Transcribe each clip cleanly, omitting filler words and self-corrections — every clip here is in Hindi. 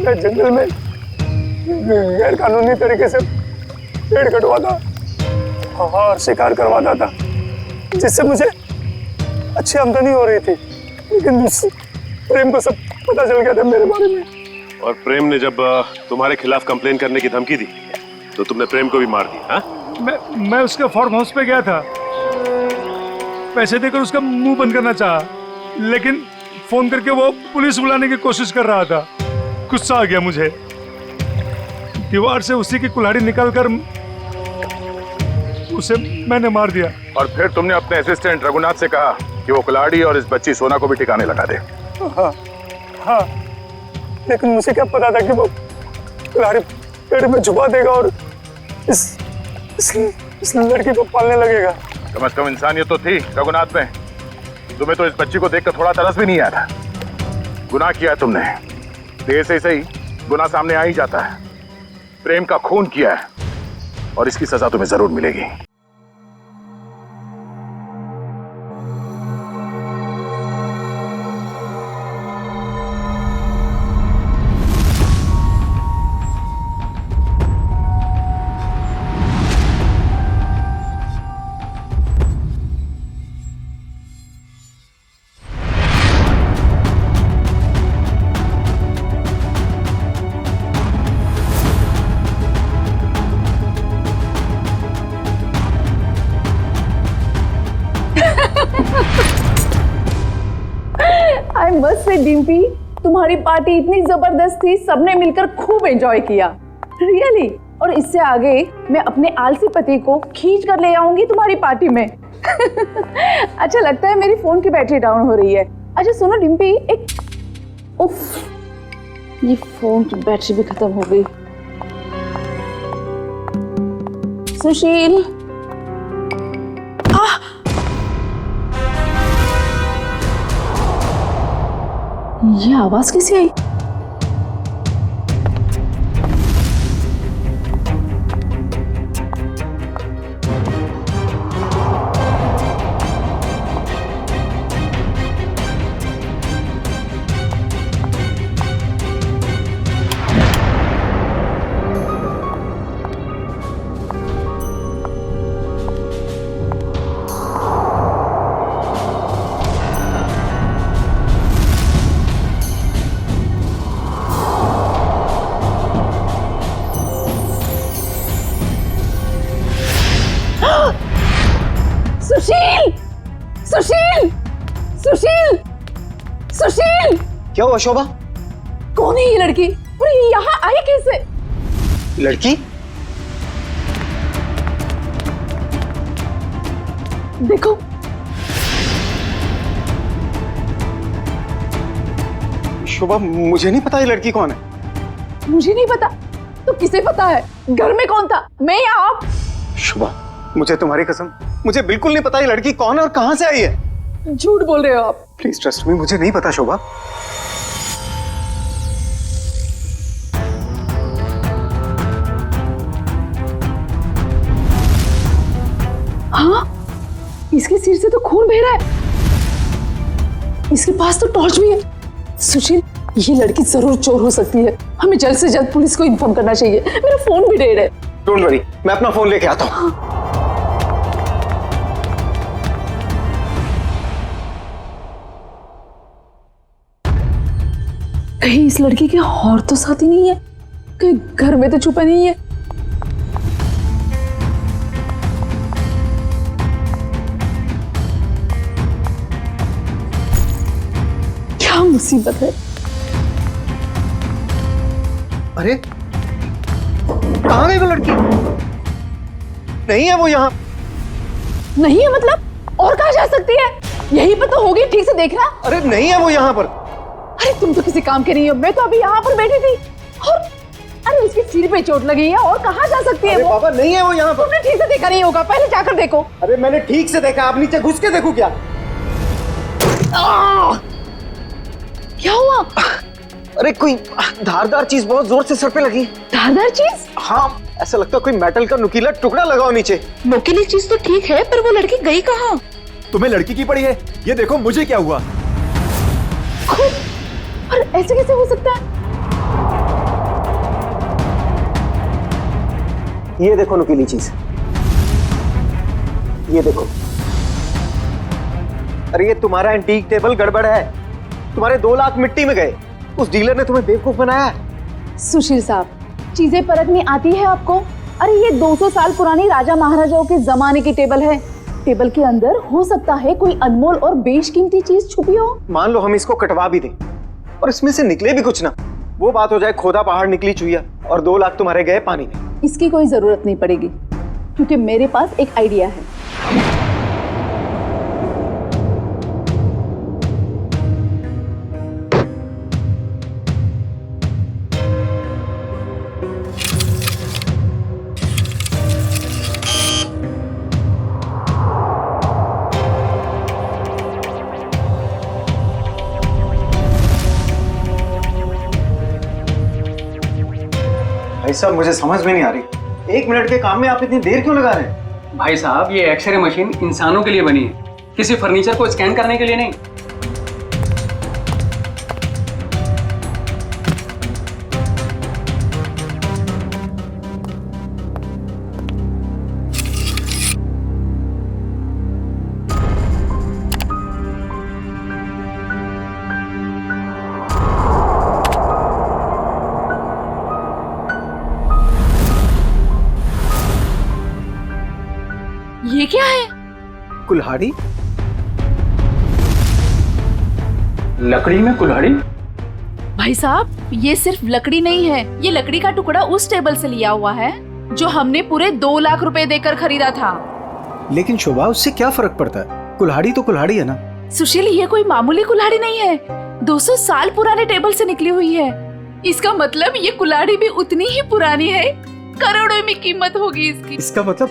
मैं जंगल में गैर कानूनी तरीके से पेड़ कटवाता और शिकार करवाता था, जिससे मुझे अच्छी आमदनी हो रही थी। लेकिन प्रेम को सब पता चल गया था मेरे बारे में। और प्रेम ने जब तुम्हारे खिलाफ कंप्लेन करने की धमकी दी तो तुमने प्रेम को भी मार दिया? मैं उसके फार्म हाउस पे गया था, पैसे देकर उसका मुंह बंद करना चाहा, लेकिन फोन करके वो पुलिस बुलाने की कोशिश कर रहा था। गुस्सा आ गया मुझे, दीवार से उसी की कुल्हाड़ी निकालकर उसे मैंने मार दिया। और फिर तुमने अपने असिस्टेंट रघुनाथ से कहा कि वो कुल्हाड़ी और इस बच्ची सोना को भी ठिकाने लगा दे। हाँ, लेकिन मुझे क्या पता था कि वो कुल्हाड़ी पेड़ में छुपा देगा और इस लड़की को पालने लगेगा। कम से कम इंसानियत तो थी रघुनाथ में। तुम्हें तो इस बच्ची को देखकर थोड़ा तरस भी नहीं आया था। गुनाह किया तुमने, देर से सही गुनाह सामने आ ही जाता है। प्रेम का खून किया है और इसकी सजा तुम्हें जरूर मिलेगी। आई मस्ट से डिम्पी, तुम्हारी पार्टी इतनी जबरदस्त थी, सबने मिलकर खूब एंजॉय किया, रियली। और इससे आगे मैं अपने आलसी पति को खींच कर ले आऊंगी तुम्हारी पार्टी में। अच्छा लगता है मेरी फोन की बैटरी डाउन हो रही है। अच्छा सुनो डिम्पी, एक उफ, ये फोन की बैटरी भी खत्म हो गई। सुशील, ये आवाज कैसे आई? सुशील, सुशील, सुशील, सुशील! क्या हुआ शोभा? कौन है ये लड़की और ये यहाँ आई कैसे? लड़की? देखो, शोभा मुझे नहीं पता ये लड़की कौन है। मुझे नहीं पता तो किसे पता है? घर में कौन था, मैं या आप? शोभा मुझे तुम्हारी कसम, मुझे बिल्कुल नहीं पता ये लड़की कौन है और कहां से आई है। झूठ बोल रहे हो आप। प्लीज ट्रस्ट मी, मुझे नहीं पता शोभा। हाँ, इसके सिर से तो खून बह रहा है, इसके पास तो टॉर्च भी है। सुशील, ये लड़की जरूर चोर हो सकती है, हमें जल्द से जल्द पुलिस को इन्फॉर्म करना चाहिए। मेरा फोन भी डेड है। डोंट वरी, मैं अपना फोन लेके आता हूँ। कहीं इस लड़की के और तो साथी नहीं है, कहीं घर में तो छुपा नहीं है। क्या मुसीबत है। अरे कहाँ गई वो लड़की? नहीं है वो यहाँ। नहीं है मतलब? और कहाँ जा सकती है? यहीं पर तो होगी, ठीक से देखना। अरे नहीं है वो यहाँ पर। अरे तुम तो किसी काम के नहीं हो, मैं तो अभी यहाँ पर बैठी थी और अरे उसके सिर पे चोट लगी है, और कहाँ जा सकती है वो? बाबा नहीं है वो यहाँ पर। तुमने ठीक से देखा नहीं होगा, पहले जाकर देखो। अरे मैंने ठीक से देखा, आप नीचे घुस के देखो क्या? क्या हुआ? अरे कोई धारदार चीज बहुत जोर से सर पे लगी। धारदार चीज? हाँ, ऐसा लगता है कोई मेटल का नुकीला टुकड़ा लगाओ नीचे। नुकीली चीज तो ठीक है, पर वो लड़की गई कहाँ? तुम्हें लड़की की पड़ी है, ये देखो मुझे क्या हुआ। और ऐसे कैसे हो सकता है? ये देखो नुकीली चीज, ये देखो। अरे ये तुम्हारा एंटीक टेबल गड़बड़ है, तुम्हारे 2 लाख मिट्टी में गए। उस डीलर ने तुम्हें बेवकूफ बनाया है। सुशील साहब, चीजें परखनी आती है आपको? अरे ये 200 साल पुरानी राजा महाराजाओं के जमाने की टेबल है। टेबल के अंदर हो सकता है कोई अनमोल और बेशकीमती चीज छुपी हो। मान लो हम इसको कटवा भी दें और इसमें से निकले भी कुछ ना, वो बात हो जाए खोदा पहाड़ निकली चुईया और 2 लाख तुम्हारे गए पानी में। इसकी कोई जरूरत नहीं पड़ेगी, क्योंकि मेरे पास एक आइडिया है। भाई साहब मुझे समझ में नहीं आ रही, 1 मिनट के काम में आप इतनी देर क्यों लगा रहे हैं? भाई साहब, ये एक्सरे मशीन इंसानों के लिए बनी है, किसी फर्नीचर को स्कैन करने के लिए नहीं। ये क्या है? कुल्हाड़ी? लकड़ी में कुल्हाड़ी? भाई साहब, ये सिर्फ लकड़ी नहीं है, ये लकड़ी का टुकड़ा उस टेबल से लिया हुआ है जो हमने पूरे 2 लाख रुपए देकर खरीदा था। लेकिन शोभा, उससे क्या फर्क पड़ता है? कुल्हाड़ी तो कुल्हाड़ी है ना। सुशील, ये कोई मामूली कुल्हाड़ी नहीं है, 200 साल पुराने टेबल से निकली हुई है। इसका मतलब ये कुल्हाड़ी भी उतनी ही पुरानी है, करोड़ों में कीमत होगी इसकी। इसका मतलब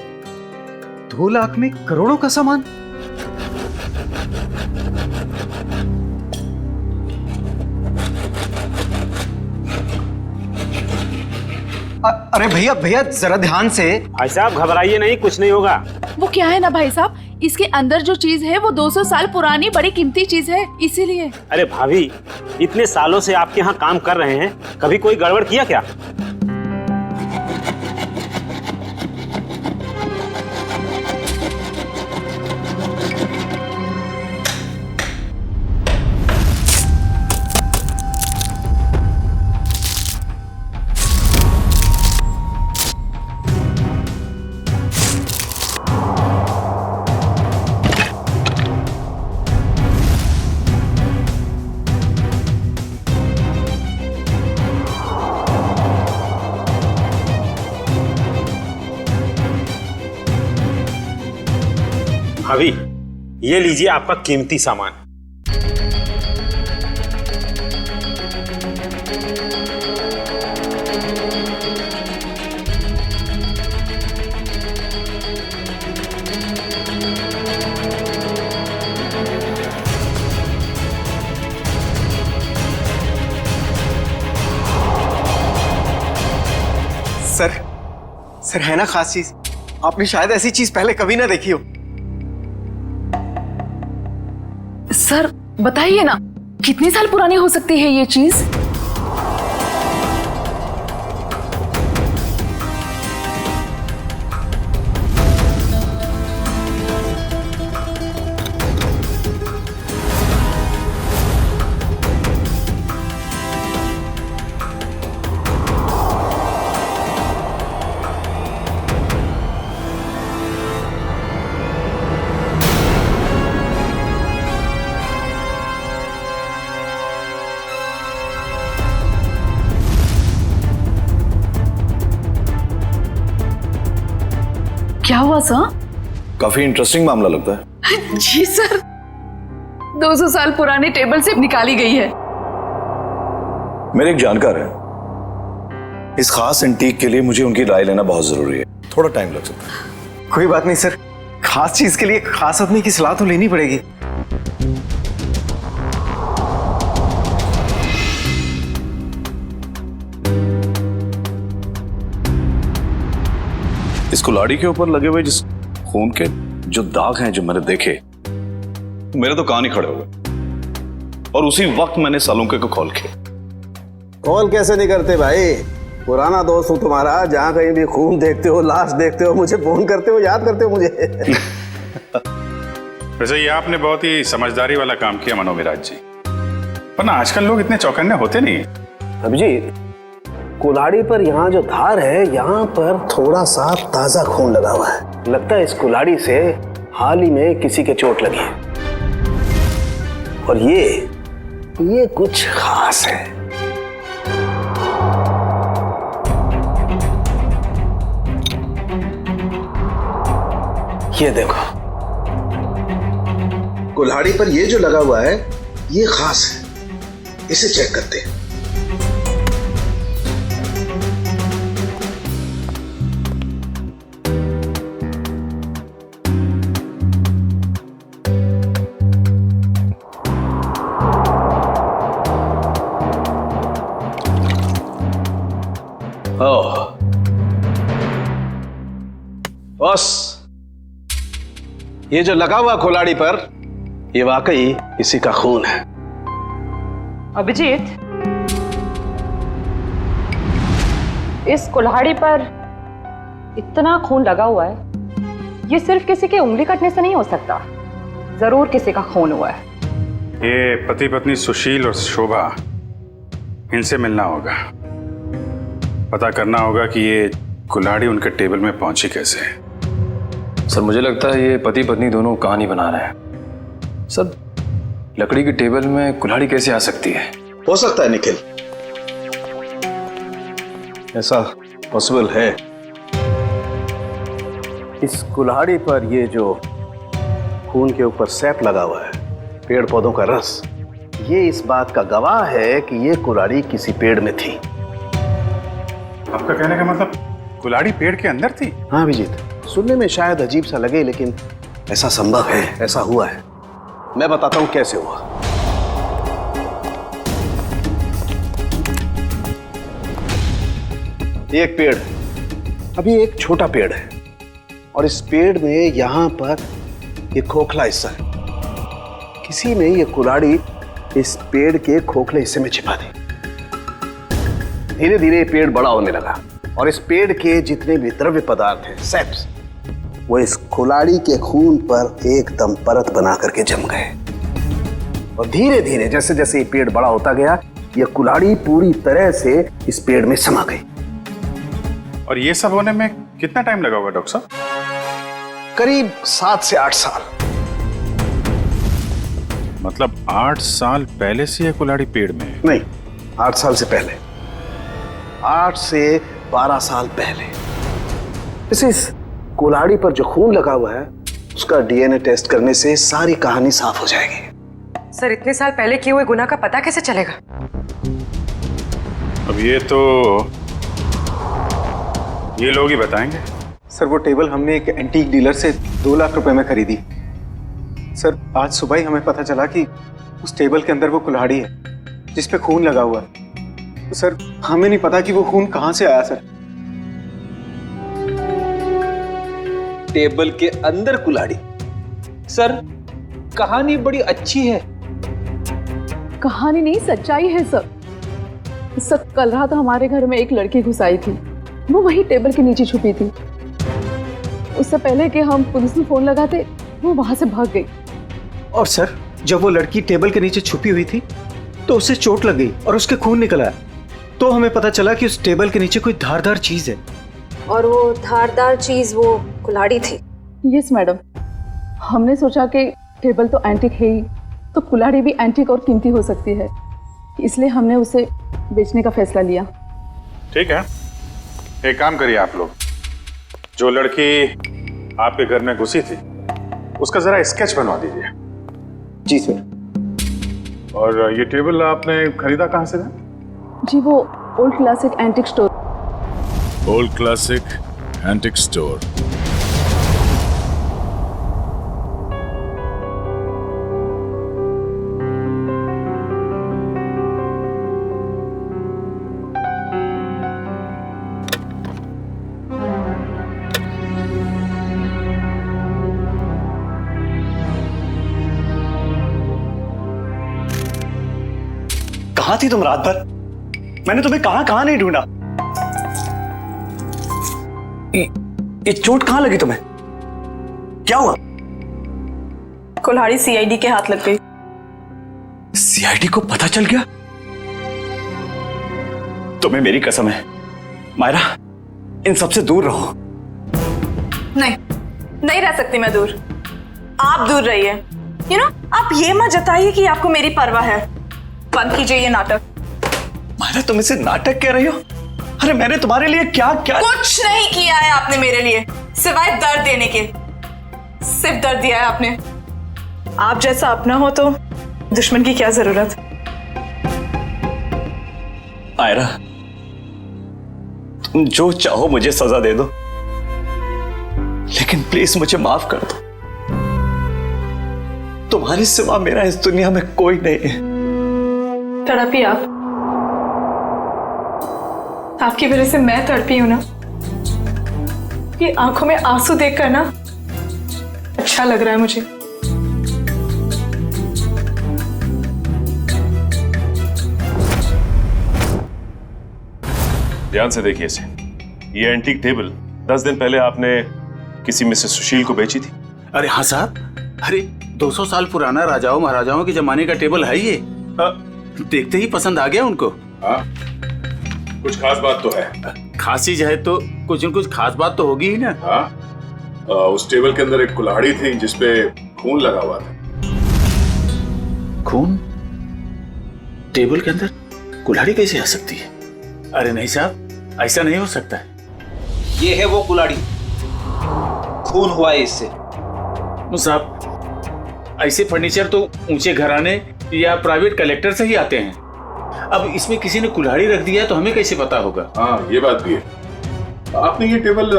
2 लाख में करोड़ों का सामान। अरे भैया भैया जरा ध्यान से। भाई साहब घबराइए नहीं, कुछ नहीं होगा। वो क्या है ना भाई साहब, इसके अंदर जो चीज है वो 200 साल पुरानी बड़ी कीमती चीज है, इसीलिए। अरे भाभी, इतने सालों से आपके यहाँ काम कर रहे हैं, कभी कोई गड़बड़ किया क्या? भाभी, ये लीजिए आपका कीमती सामान। सर है ना खास चीज, आपने शायद ऐसी चीज पहले कभी ना देखी हो। सर बताइए ना, कितने साल पुरानी हो सकती है ये चीज? क्या हुआ सर? काफी इंटरेस्टिंग मामला लगता है। जी सर, 200 साल पुराने टेबल से निकाली गई है। मेरे एक जानकार है, इस खास एंटीक के लिए मुझे उनकी राय लेना बहुत जरूरी है, थोड़ा टाइम लग सकता है। कोई बात नहीं सर, खास चीज के लिए खास आदमी की सलाह तो लेनी पड़ेगी। इस कुल्हाड़ी के ऊपर लगे हुए जिस खून के जो दाग हैं जो मैंने देखे, मेरे तो कान ही खड़े हो गए। और उसी वक्त मैंने सालुंके को कॉल किया। कॉल कैसे नहीं करते भाई, पुराना दोस्त हूँ तुम्हारा, जहाँ कहीं भी खून देखते हो, लाश देखते हो, मुझे फोन करते हो, याद करते हो मुझे। वैसे ये आपने बहुत ही समझदारी वाला काम किया मनोविराज जी, वरना आजकल लोग इतने चौकन्ने होते नहीं। अभिजीत, कुल्हाड़ी पर यहाँ जो धार है, यहाँ पर थोड़ा सा ताजा खून लगा हुआ है। लगता है इस कुल्हाड़ी से हाल ही में किसी के चोट लगी है। और ये कुछ खास है। ये देखो, कुल्हाड़ी पर ये जो लगा हुआ है ये खास है, इसे चेक करते हैं। बस, ये जो लगा हुआ कुल्हाड़ी पर, ये वाकई किसी का खून है। अभिजीत, इस कुल्हाड़ी पर इतना खून लगा हुआ है, ये सिर्फ किसी के उंगली कटने से नहीं हो सकता, जरूर किसी का खून हुआ है। ये पति पत्नी सुशील और शोभा, इनसे मिलना होगा, पता करना होगा कि ये कुल्हाड़ी उनके टेबल में पहुंची कैसे। सर मुझे लगता है ये पति पत्नी दोनों कहानी बना रहे हैं। सर लकड़ी की टेबल में कुल्हाड़ी कैसे आ सकती है? हो सकता है निखिल, ऐसा पॉसिबल है। इस कुल्हाड़ी पर ये जो खून के ऊपर सैप लगा हुआ है, पेड़ पौधों का रस, ये इस बात का गवाह है कि ये कुल्हाड़ी किसी पेड़ में थी। आपका कहने का मतलब कुल्हाड़ी पेड़ के अंदर थी? हाँ अभिजीत, सुनने में शायद अजीब सा लगे, लेकिन ऐसा संभव है, ऐसा हुआ है। मैं बताता हूं कैसे हुआ। एक पेड़, अभी एक छोटा पेड़ है, और इस पेड़ में यहां पर एक खोखला हिस्सा है। किसी ने ये कुल्हाड़ी इस पेड़ के खोखले हिस्से में छिपा दी। धीरे धीरे पेड़ बड़ा होने लगा, और इस पेड़ के जितने भी द्रव्य पदार्थ हैं, सेप्स, वो इस कुल्हाड़ी के खून पर एकदम परत बना करके जम गए। और धीरे धीरे जैसे जैसे ये पेड़ बड़ा होता गया, ये कुल्हाड़ी पूरी तरह से इस पेड़ में समा गई। और ये सब होने में कितना टाइम लगा होगा डॉक्टर साहब? करीब 7 से 8 साल। मतलब 8 साल पहले से ये कुल्हाड़ी पेड़ में है? नहीं, 8 साल से पहले, 8 से 12 साल पहले। इस कुल्हाड़ी पर जो खून लगा हुआ है, उसका डीएनए टेस्ट करने से सारी कहानी साफ हो जाएगी। सर इतने साल पहले किए हुए गुनाह का पता कैसे चलेगा? अब ये तो ये लोग ही बताएंगे। सर वो टेबल हमने एक एंटीक डीलर से 2 लाख रुपए में खरीदी। सर आज सुबह ही हमें पता चला कि उस टेबल के अंदर वो कुल्हाड़ी है जिस पे खून लगा हुआ है। तो सर हमें नहीं पता कि वो खून कहां से आया। सर टेबल के अंदर कुल्हाड़ी? सर कहानी बड़ी अच्छी है। कहानी नहीं, सच्चाई है सर। सर कल रात हमारे घर में एक लड़की घुस आई थी, वो वही टेबल के नीचे छुपी थी। उससे पहले कि हम पुलिस में फोन लगाते, वो वहां से भाग गई। और सर जब वो लड़की टेबल के नीचे छुपी हुई थी तो उसे चोट लग गई और उसके खून निकल आया। तो हमें पता चला कि उस टेबल के नीचे कोई धारदार चीज है। और वो धारदार चीज वो कुल्हाड़ी थी। यस मैडम, हमने सोचा कि टेबल तो एंटीक है ही, तो कुल्हाड़ी भी एंटीक और कीमती हो सकती है, इसलिए हमने उसे बेचने का फैसला लिया। ठीक है, एक काम करिए आप लोग, जो लड़की आपके घर में घुसी थी उसका जरा स्केच बनवा दीजिए। जी सर। और ये टेबल आपने खरीदा कहाँ से था? जी वो old classic antique store. Old classic antique store. कहाँ थी तुम रात भर? मैंने तुम्हें कहाँ कहाँ नहीं ढूंढा। ये चोट कहाँ लगी तुम्हें? क्या हुआ? कुल्हाड़ी सीआईडी के हाथ लग गई। सीआईडी को पता चल गया? तुम्हें मेरी कसम है मायरा, इन सबसे दूर रहो। नहीं, नहीं रह सकती मैं दूर। आप दूर रहिए। यू नो, आप ये मत जताइए कि आपको मेरी परवाह है। बंद कीजिए ये नाटक। मायरा, तुम इसे नाटक कह रही हो? अरे मैंने तुम्हारे लिए क्या क्या कुछ नहीं किया है आपने मेरे लिए, सिवाय दर्द देने के। सिर्फ दर्द दिया है आपने। आप जैसा अपना हो तो दुश्मन की क्या जरूरत। मायरा, तुम जो चाहो मुझे सजा दे दो, लेकिन प्लीज मुझे माफ कर दो। तुम्हारे सिवा मेरा इस दुनिया में कोई नहीं है। तड़पी आप। आपकी वजह से मैं तड़पी हूं ना। ये आंखों में आंसू देखकर ना अच्छा लग रहा है मुझे। ध्यान से देखिए इसे। ये एंटीक टेबल 10 दिन पहले आपने किसी मिसेस सुशील को बेची थी। अरे हाँ साहब, अरे 200 साल पुराना राजाओं महाराजाओं के जमाने का टेबल है ये। देखते ही पसंद आ गया उनको। हाँ, कुछ खास बात तो है। खास चीज है तो कुछ न कुछ खास बात तो होगी ही ना। हाँ, उस टेबल के अंदर एक कुल्हाड़ी थी जिसपे खून लगा हुआ था। खून? टेबल के अंदर कुल्हाड़ी कैसे आ सकती है? अरे नहीं साहब, ऐसा नहीं हो सकता है। ये है वो कुल्हाड़ी, खून हुआ है इससे। साहब, ऐसे फर्नीचर तो ऊंचे घराने या प्राइवेट कलेक्टर से ही आते हैं। अब इसमें किसी ने कुल्हाड़ी रख दिया तो हमें कैसे पता होगा? हाँ, ये बात भी है। आपने ये टेबल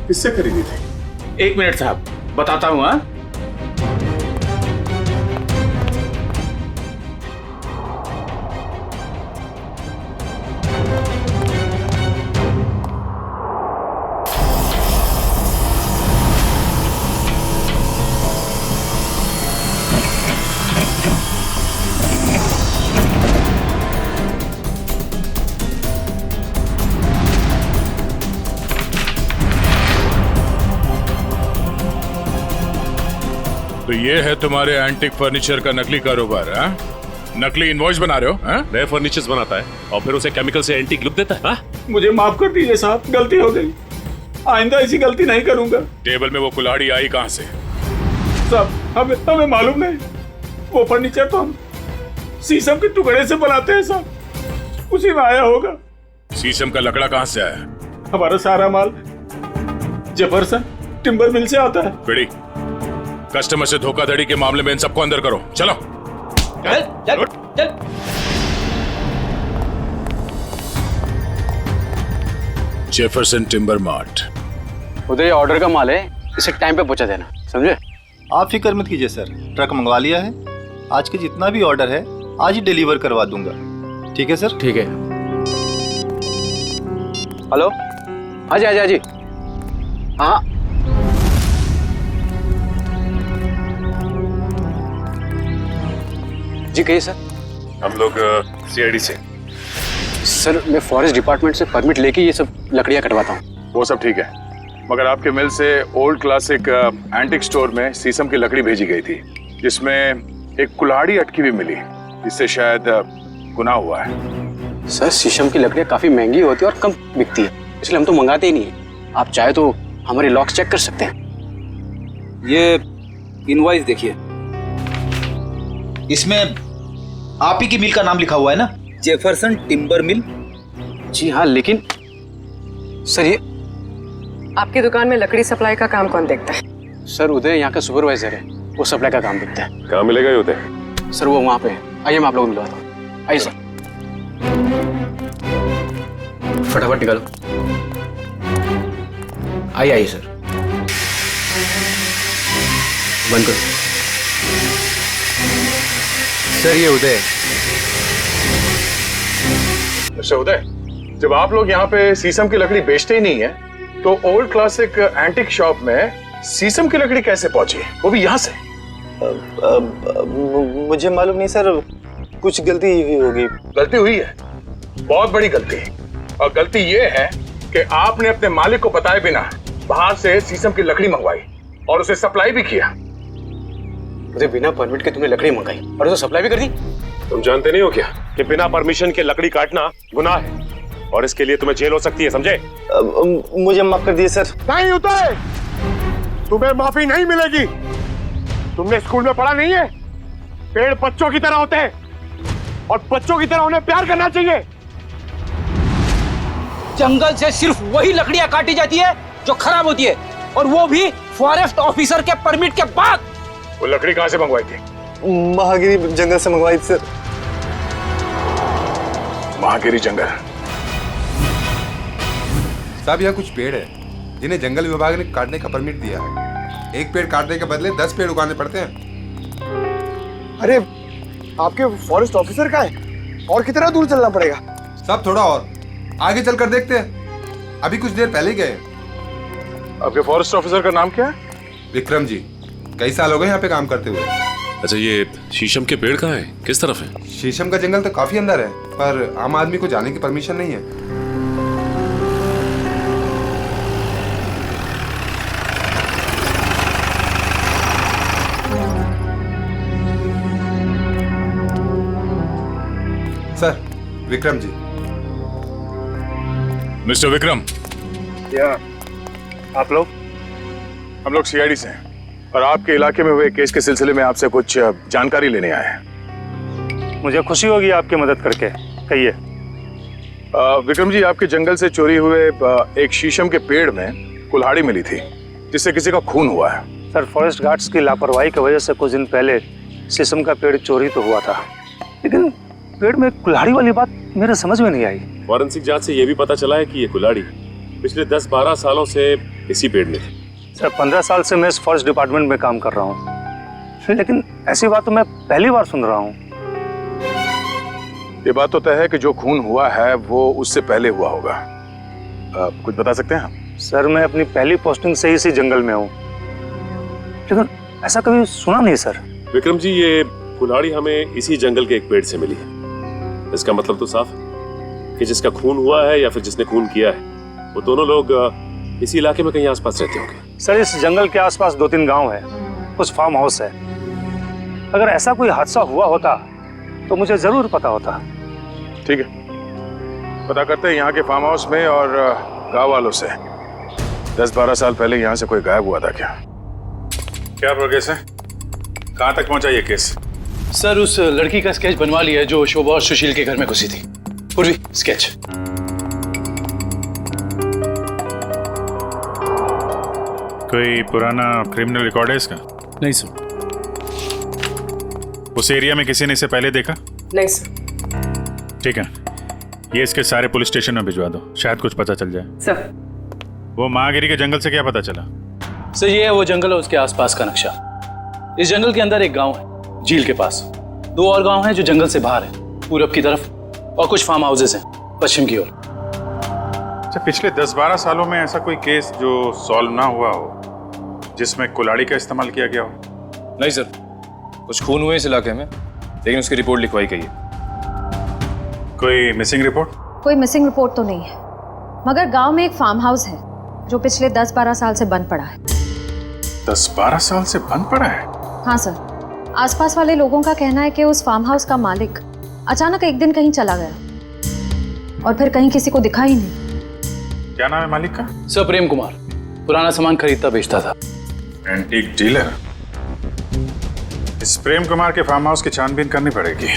किससे खरीदी थी? 1 मिनट साहब, बताता हूँ। हाँ, तो ये है तुम्हारे एंटिक फर्नीचर का नकली कारोबार? हाँ, नकली इनवॉइस बना रहे हो? हाँ, नए फर्नीचर्स बनाता है और फिर उसे केमिकल से एंटीक लुक देता है। हाँ? मुझे माफ कर दीजिए साहब, गलती हो गई। आइंदा ऐसी गलती नहीं करूंगा। टेबल में वो कुल्हाड़ी आई कहाँ से? साहब, हमें मालूम नहीं। वो फर्नीचर तो हम शीशम के टुकड़े से बनाते हैं साहब, उसी में आया होगा। शीशम का लकड़ा कहाँ से आया? हमारा सारा माल जेफरसन टिम्बर मिल से आता है। बिड़ी, कस्टमर से धोखाधड़ी के मामले में इन सबको अंदर करो। चलो चल चल चल। Jefferson timber mart. उधर ऑर्डर का माल है, इसे टाइम पे पहुंचा देना, समझे? आप फिक्र मत कीजिए सर, ट्रक मंगवा लिया है। आज के जितना भी ऑर्डर है आज ही डिलीवर करवा दूंगा। ठीक है सर? ठीक है। हेलो, हाँ जी हाँ जी हाँ जी। हाँ, जी कहिए सर। हम लोग सीआईडी से। सर, मैं फॉरेस्ट डिपार्टमेंट से परमिट लेके ये सब लकड़ियाँ कटवाता हूँ। वो सब ठीक है, मगर आपके मिल से ओल्ड क्लासिक एंटिक स्टोर में शीशम की लकड़ी भेजी गई थी जिसमें एक कुल्हाड़ी अटकी हुई मिली, जिससे शायद गुनाह हुआ है। सर, शीशम की लकड़ियाँ काफी महंगी होती है और कम बिकती है, इसलिए हम तो मंगाते ही नहीं है। आप चाहे तो हमारे लॉक्स चेक कर सकते हैं। ये इनवॉइस देखिए, इसमें आप ही की मिल का नाम लिखा हुआ है ना, जेफरसन टिम्बर मिल। जी हाँ, लेकिन सर ये आपकी दुकान में लकड़ी सप्लाई का काम कौन देखता है? सर, उदय यहाँ का सुपरवाइजर है, वो सप्लाई का काम देखता है। कहाँ मिलेगा ये उदय? सर, वो वहाँ पे है। आइए मैं आप लोगों को मिलवाता हूँ। आइए सर, फटाफट निकालो। आइए आइए सर, बंद करो। सर, ये उदय। अच्छा उदय, जब आप लोग यहाँ पे शीशम की लकड़ी बेचते ही नहीं है, तो ओल्ड क्लासिक एंटिक शॉप में शीशम की लकड़ी कैसे पहुंची, वो भी यहाँ से? मुझे मालूम नहीं सर, कुछ गलती हुई होगी। गलती हुई है, बहुत बड़ी गलती। और गलती ये है कि आपने अपने मालिक को बताए बिना बाहर से शीशम की लकड़ी मंगवाई और उसे सप्लाई भी किया। मुझे बिना परमिट के तुमने लकड़ी मंगाई और उसे सप्लाई भी कर दी। तुम जानते नहीं हो क्या कि बिना परमिशन के लकड़ी काटना गुनाह है और इसके लिए तुम्हें जेल हो सकती है, समझे? मुझे माफ कर दिए सर। नहीं उतर, तुम्हें माफी नहीं मिलेगी। तुमने स्कूल में पढ़ा नहीं है, पेड़ बच्चों की तरह होते हैं और बच्चों की तरह उन्हें प्यार करना चाहिए। जंगल से सिर्फ वही लकड़ियां काटी जाती है जो खराब होती है, और वो भी फॉरेस्ट ऑफिसर के परमिट के बाद। वो लकड़ी कहां से मंगवाई थी? महागिरी जंगल से मंगवाई थी सर। महागिरी जंगल? साहब यहाँ कुछ पेड़ है जिन्हें जंगल विभाग ने काटने का परमिट दिया है। एक पेड़ काटने के बदले 10 पेड़ उगाने पड़ते हैं। अरे आपके फॉरेस्ट ऑफिसर का है और कितना दूर चलना पड़ेगा? साहब थोड़ा और आगे चलकर देखते हैं, अभी कुछ देर पहले ही गए। आपके फॉरेस्ट ऑफिसर का नाम क्या है? विक्रम जी, कई साल हो गए यहाँ पे काम करते हुए। अच्छा, ये शीशम के पेड़ कहाँ है, किस तरफ है? शीशम का जंगल तो काफी अंदर है, पर आम आदमी को जाने की परमिशन नहीं है। सर, विक्रम जी। मिस्टर विक्रम। आप लोग? हम लोग सीआईडी से हैं और आपके इलाके में हुए केस के सिलसिले में आपसे कुछ जानकारी लेने आए हैं। मुझे खुशी होगी आपकी मदद करके। कहिए। विक्रम जी, आपके जंगल से चोरी हुए एक शीशम के पेड़ में कुल्हाड़ी मिली थी जिससे किसी का खून हुआ है। सर, फॉरेस्ट गार्ड्स की लापरवाही की वजह से कुछ दिन पहले शीशम का पेड़ चोरी तो हुआ था, लेकिन पेड़ में कुल्हाड़ी वाली बात मेरे समझ में नहीं आई। फॉरेंसिक जांच से यह भी पता चला है कि ये कुल्हाड़ी पिछले 10-12 सालों से इसी पेड़ में थी। सर, 15 साल से मैं इस फॉरेस्ट डिपार्टमेंट में काम कर रहा हूँ, लेकिन ऐसी बात तो मैं पहली बार सुन रहा हूँ। ये बात तो तय है कि जो खून हुआ है वो उससे पहले हुआ होगा। कुछ बता सकते हैं आप? सर, मैं अपनी पहली पोस्टिंग से इसी जंगल में हूँ, लेकिन ऐसा कभी सुना नहीं सर। विक्रम जी, ये कुल्हाड़ी हमें इसी जंगल के एक पेड़ से मिली है। इसका मतलब तो साफ है कि जिसका खून हुआ है या फिर जिसने खून किया है वो दोनों लोग इसी इलाके में कहीं आसपास रहते होंगे। सर, इस जंगल के आसपास 2-3 गांव है, कुछ फार्म हाउस है। अगर ऐसा कोई हादसा हुआ होता तो मुझे जरूर पता होता। ठीक है, पता करते हैं यहाँ के फार्म हाउस में और गांव वालों से 10-12 साल पहले यहाँ से कोई गायब हुआ था क्या? क्या प्रोग्रेस है? कहाँ तक पहुँचा ये केस? सर, उस लड़की का स्केच बनवा लिया है जो शोभा और सुशील के घर में घुसी थी। पूर्वी, स्केच। कोई पुराना क्रिमिनल रिकॉर्ड है इसका? नहीं सर। उस एरिया में किसी ने इसे पहले देखा? नहीं सर। ठीक है, ये इसके सारे पुलिस स्टेशन में भिजवा दो, शायद कुछ पता चल जाए। सर, वो महागिरी के जंगल से क्या पता चला? सर, ये है वो जंगल और उसके आसपास का नक्शा। इस जंगल के अंदर एक गांव है झील के पास, 2 और गांव हैं जो जंगल से बाहर है, पूरब की तरफ, और कुछ फार्म हाउसेस हैं पश्चिम की ओर। अच्छा, पिछले 10-12 सालों में ऐसा कोई केस जो सॉल्व ना हुआ हो जिसमें कुल्हाड़ी का इस्तेमाल किया गया हो? नहीं सर, कुछ खून हुए इस इलाके में, लेकिन उसकी रिपोर्ट लिखवाई गई है। कोई मिसिंग रिपोर्ट? कोई मिसिंग रिपोर्ट तो नहीं है, मगर गांव में एक फार्म हाउस है जो पिछले 10-12 साल से बंद पड़ा है। 10-12 साल से बंद पड़ा है? हाँ सर, आसपास वाले लोगों का कहना है कि उस फार्म हाउस का मालिक अचानक एक दिन कहीं चला गया और फिर कहीं किसी को दिखा ही नहीं। क्या नाम है मालिक का? सर, प्रेम कुमार, पुराना सामान खरीदता बेचता था। Antique dealer? इस प्रेम कुमार के फार्म हाउस की छानबीन करनी पड़ेगी।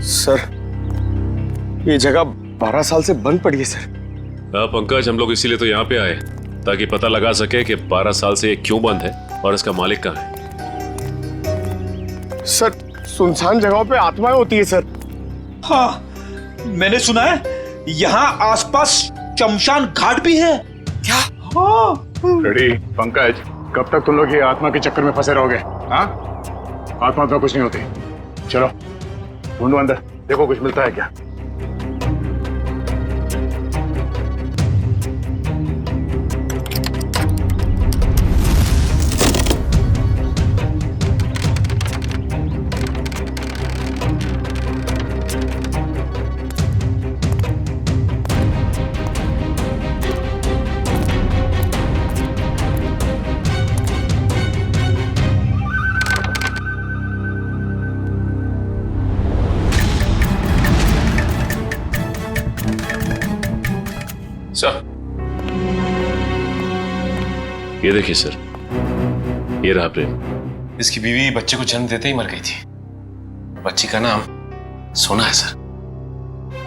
सर, ये जगह 12 साल से बंद पड़ी है सर। हाँ पंकज, हम लोग इसीलिए तो यहाँ पे आए ताकि पता लगा सके कि 12 साल से ये क्यों बंद है और इसका मालिक कहाँ है। सर, सुनसान जगहों पे आत्माएं होती है सर। हाँ, मैंने सुना है यहाँ आसपास शमशान घाट भी है। क्या? हाँ। रेडी पंकज, कब तक तुम लोग ये आत्मा के चक्कर में फंसे रहोगे? हाँ, आत्मा तो कुछ नहीं होती। चलो ढूंढो अंदर, देखो कुछ मिलता है क्या। सर, ये देखिए सर, ये रहा प्रेम। इसकी बीवी बच्चे को जन्म देते ही मर गई थी। बच्ची का नाम सोना है सर।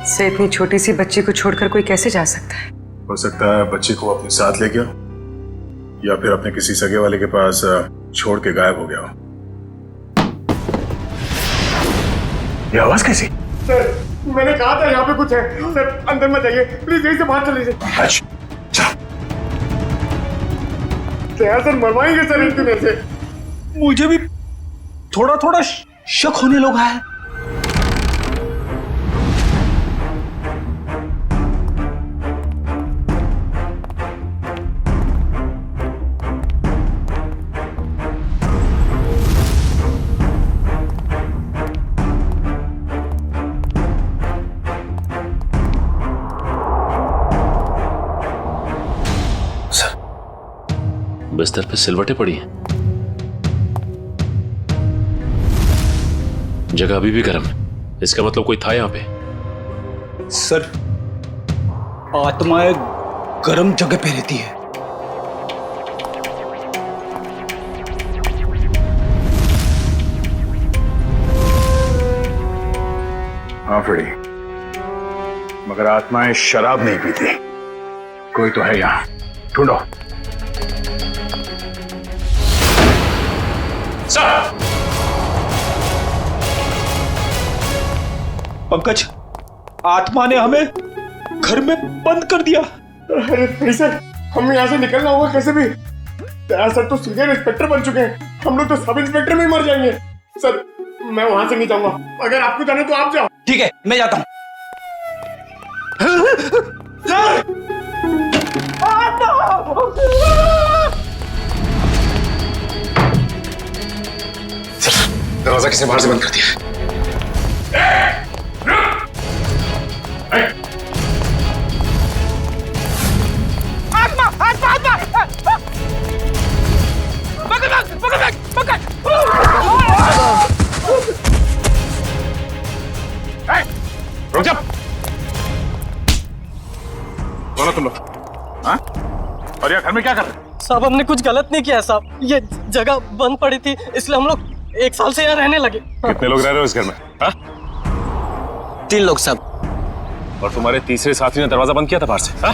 से इतनी छोटी सी बच्ची को छोड़कर कोई कैसे जा सकता है? हो सकता है बच्ची को अपने साथ ले गया या फिर अपने किसी सगे वाले के पास छोड़ के गायब हो गया हो। ये आवाज कैसी? सर, मैंने कहा था यहाँ पे कुछ है। सर, अंदर मत जाइए प्लीज, यहीं से बाहर चले जाइए। अच्छा, सर मरवाएंगे सर एक दिन ऐसे। मुझे भी थोड़ा थोड़ा शक होने लगा है। बिस्तर पे सिलवटें पड़ी हैं। जगह अभी भी गर्म है। इसका मतलब कोई था यहाँ पे। सर, आत्माएं गर्म जगह पे रहती है। हाँ फ्रेडी, मगर आत्माएं शराब नहीं पीती। कोई तो है यहाँ, ढूंढो। पंकज, आत्मा ने हमें घर में बंद कर दिया। अरे सर, हमें यहाँ से निकलना होगा कैसे भी। सर तो सीनियर इंस्पेक्टर बन चुके हैं, हम लोग तो सब इंस्पेक्टर में ही मर जाएंगे। सर, मैं वहां से नहीं जाऊंगा। अगर आपको जाना तो आप जाओ। ठीक है, मैं जाता हूँ। दरवाजा किसने बाहर से बंद कर दिया? आत्मा, आत्मा, आत्मा! पकड़! रुक जा! बोलो तुम लोग, हाँ? और यहाँ घर में क्या कर रहे हो? साहब, हमने कुछ गलत नहीं किया साहब। ये जगह बंद पड़ी थी, इसलिए हम लोग 1 साल से यहाँ रहने लगे। कितने लोग रह रहे हो इस घर में? हाँ? 3 लोग साहब। और तुम्हारे तीसरे साथी ने दरवाजा बंद किया था बाहर से? हाँ?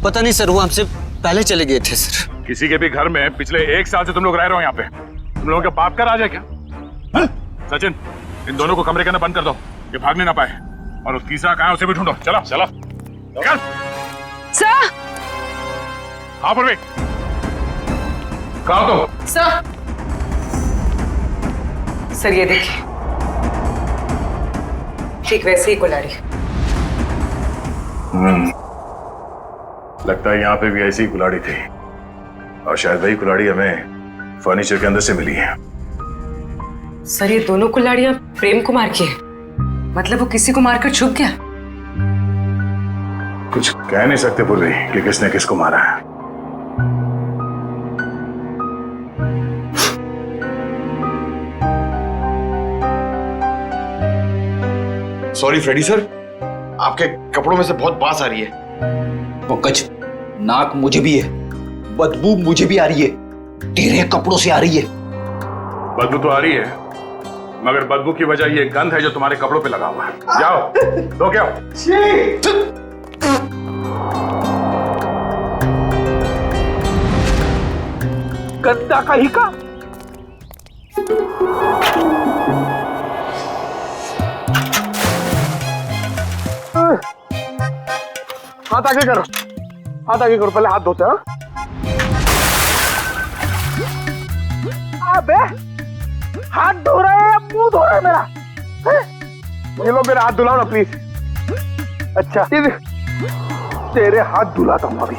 पता नहीं सर, वो हमसे पहले चले गए थे सर। किसी के भी घर में पिछले 1 साल से तुम लोग रह रहे हो यहाँ पे। तुम लोगों के बाप का राज है क्या? हाँ? सचिन, इन दोनों को कमरे के अंदर बंद कर दो, ये भागने ना पाए। और वो तीसरा कहाँ है उसे भी ढूंढो। चलो चलो निकल। सर! हाँ पूर्वी, कहाँ तुम? सर, सर ये देखिए, ठीक वैसे ही कुल्हाड़ी। लगता है यहाँ पे भी ऐसी ही कुल्हाड़ी थी, और शायद वही कुल्हाड़ी हमें फर्नीचर के अंदर से मिली है। सर, ये दोनों कुल्हाड़ियां प्रेम कुमार की है। मतलब वो किसी को मारकर छुप गया। कुछ कह नहीं सकते पूर्वी कि किसने किसको मारा है। सॉरी फ्रेडी सर, आपके कपड़ों में से बहुत बास आ रही है। पंकज, नाक मुझे भी है, बदबू मुझे भी आ रही है, तेरे कपड़ों से आ रही है। बदबू तो आ रही है, मगर बदबू की वजह ये गंध है जो तुम्हारे कपड़ों पे लगा हुआ है। जाओ दो क्या गद्दा का ही का। हाथ आगे करो, हाथ आगे करो, पहले हाथ धोते हैं। अबे हाथ धो रहे हैं या मुंह धो रहा है मेरा? ये लो मेरा हाथ धुलाओ ना प्लीज। अच्छा, तेरे हाथ धुलाता हूं अभी।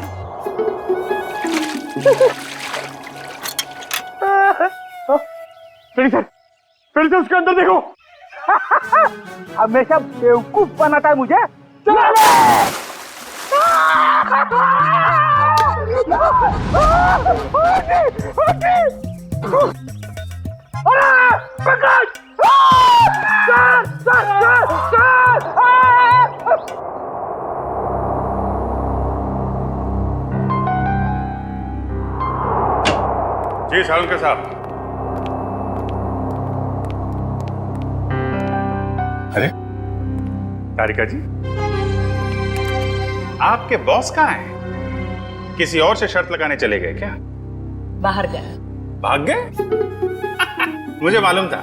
फिर से उसके अंदर देखो। हमेशा बेवकूफ बनाता है मुझे। चलो जी सालुंके साहब। अरे तारिका जी, आपके बॉस कहाँ हैं? किसी और से शर्त लगाने चले गए क्या? बाहर गए। भाग गए? मुझे मालूम था,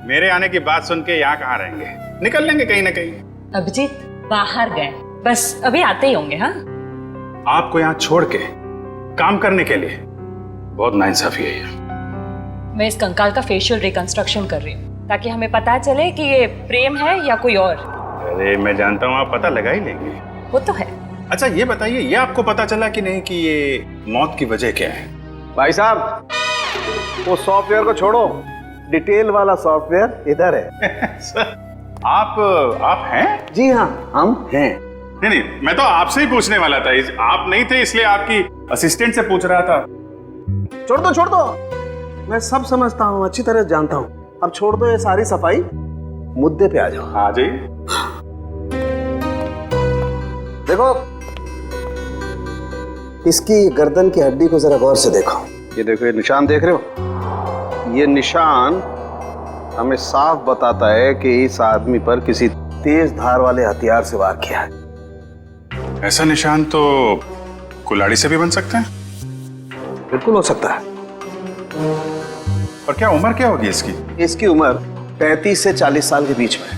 मेरे आने की बात सुन के यहाँ कहाँ रहेंगे, निकल लेंगे कहीं ना कहीं। अभिजीत बाहर गए, बस अभी आते ही होंगे। हाँ, आपको यहाँ छोड़ के काम करने के लिए बहुत नाइंसाफी है ये। मैं इस कंकाल का फेशियल रिकंस्ट्रक्शन कर रही हूँ ताकि हमें पता चले कि ये प्रेम है या कोई और। अरे मैं जानता हूँ आप पता लगा ही लेंगे। वो तो है। अच्छा ये बताइए, ये आपको पता चला कि नहीं कि ये मौत की वजह क्या है? भाई साहब, वो सॉफ्टवेयर को छोड़ो, डिटेल वाला सॉफ्टवेयर इधर है। सर, आप हैं? जी हाँ, हम हैं। नहीं, मैं तो आपसे ही पूछने वाला था। आप नहीं थे इसलिए आपकी असिस्टेंट से पूछ रहा था। छोड़ दो, मैं सब समझता हूँ, अच्छी तरह जानता हूँ। अब छोड़ दो ये सारी सफाई, मुद्दे पे आ जाओ। हाँ जी। देखो, इसकी गर्दन की हड्डी को जरा गौर से देखो। ये देखो, ये निशान देख रहे हो? ये निशान हमें साफ बताता है कि इस आदमी पर किसी तेज धार वाले हथियार से वार किया है। ऐसा निशान तो कुल्हाड़ी से भी बन सकता है? बिल्कुल हो सकता है। और क्या उम्र क्या होगी इसकी? इसकी उम्र 35 से 40 साल के बीच में।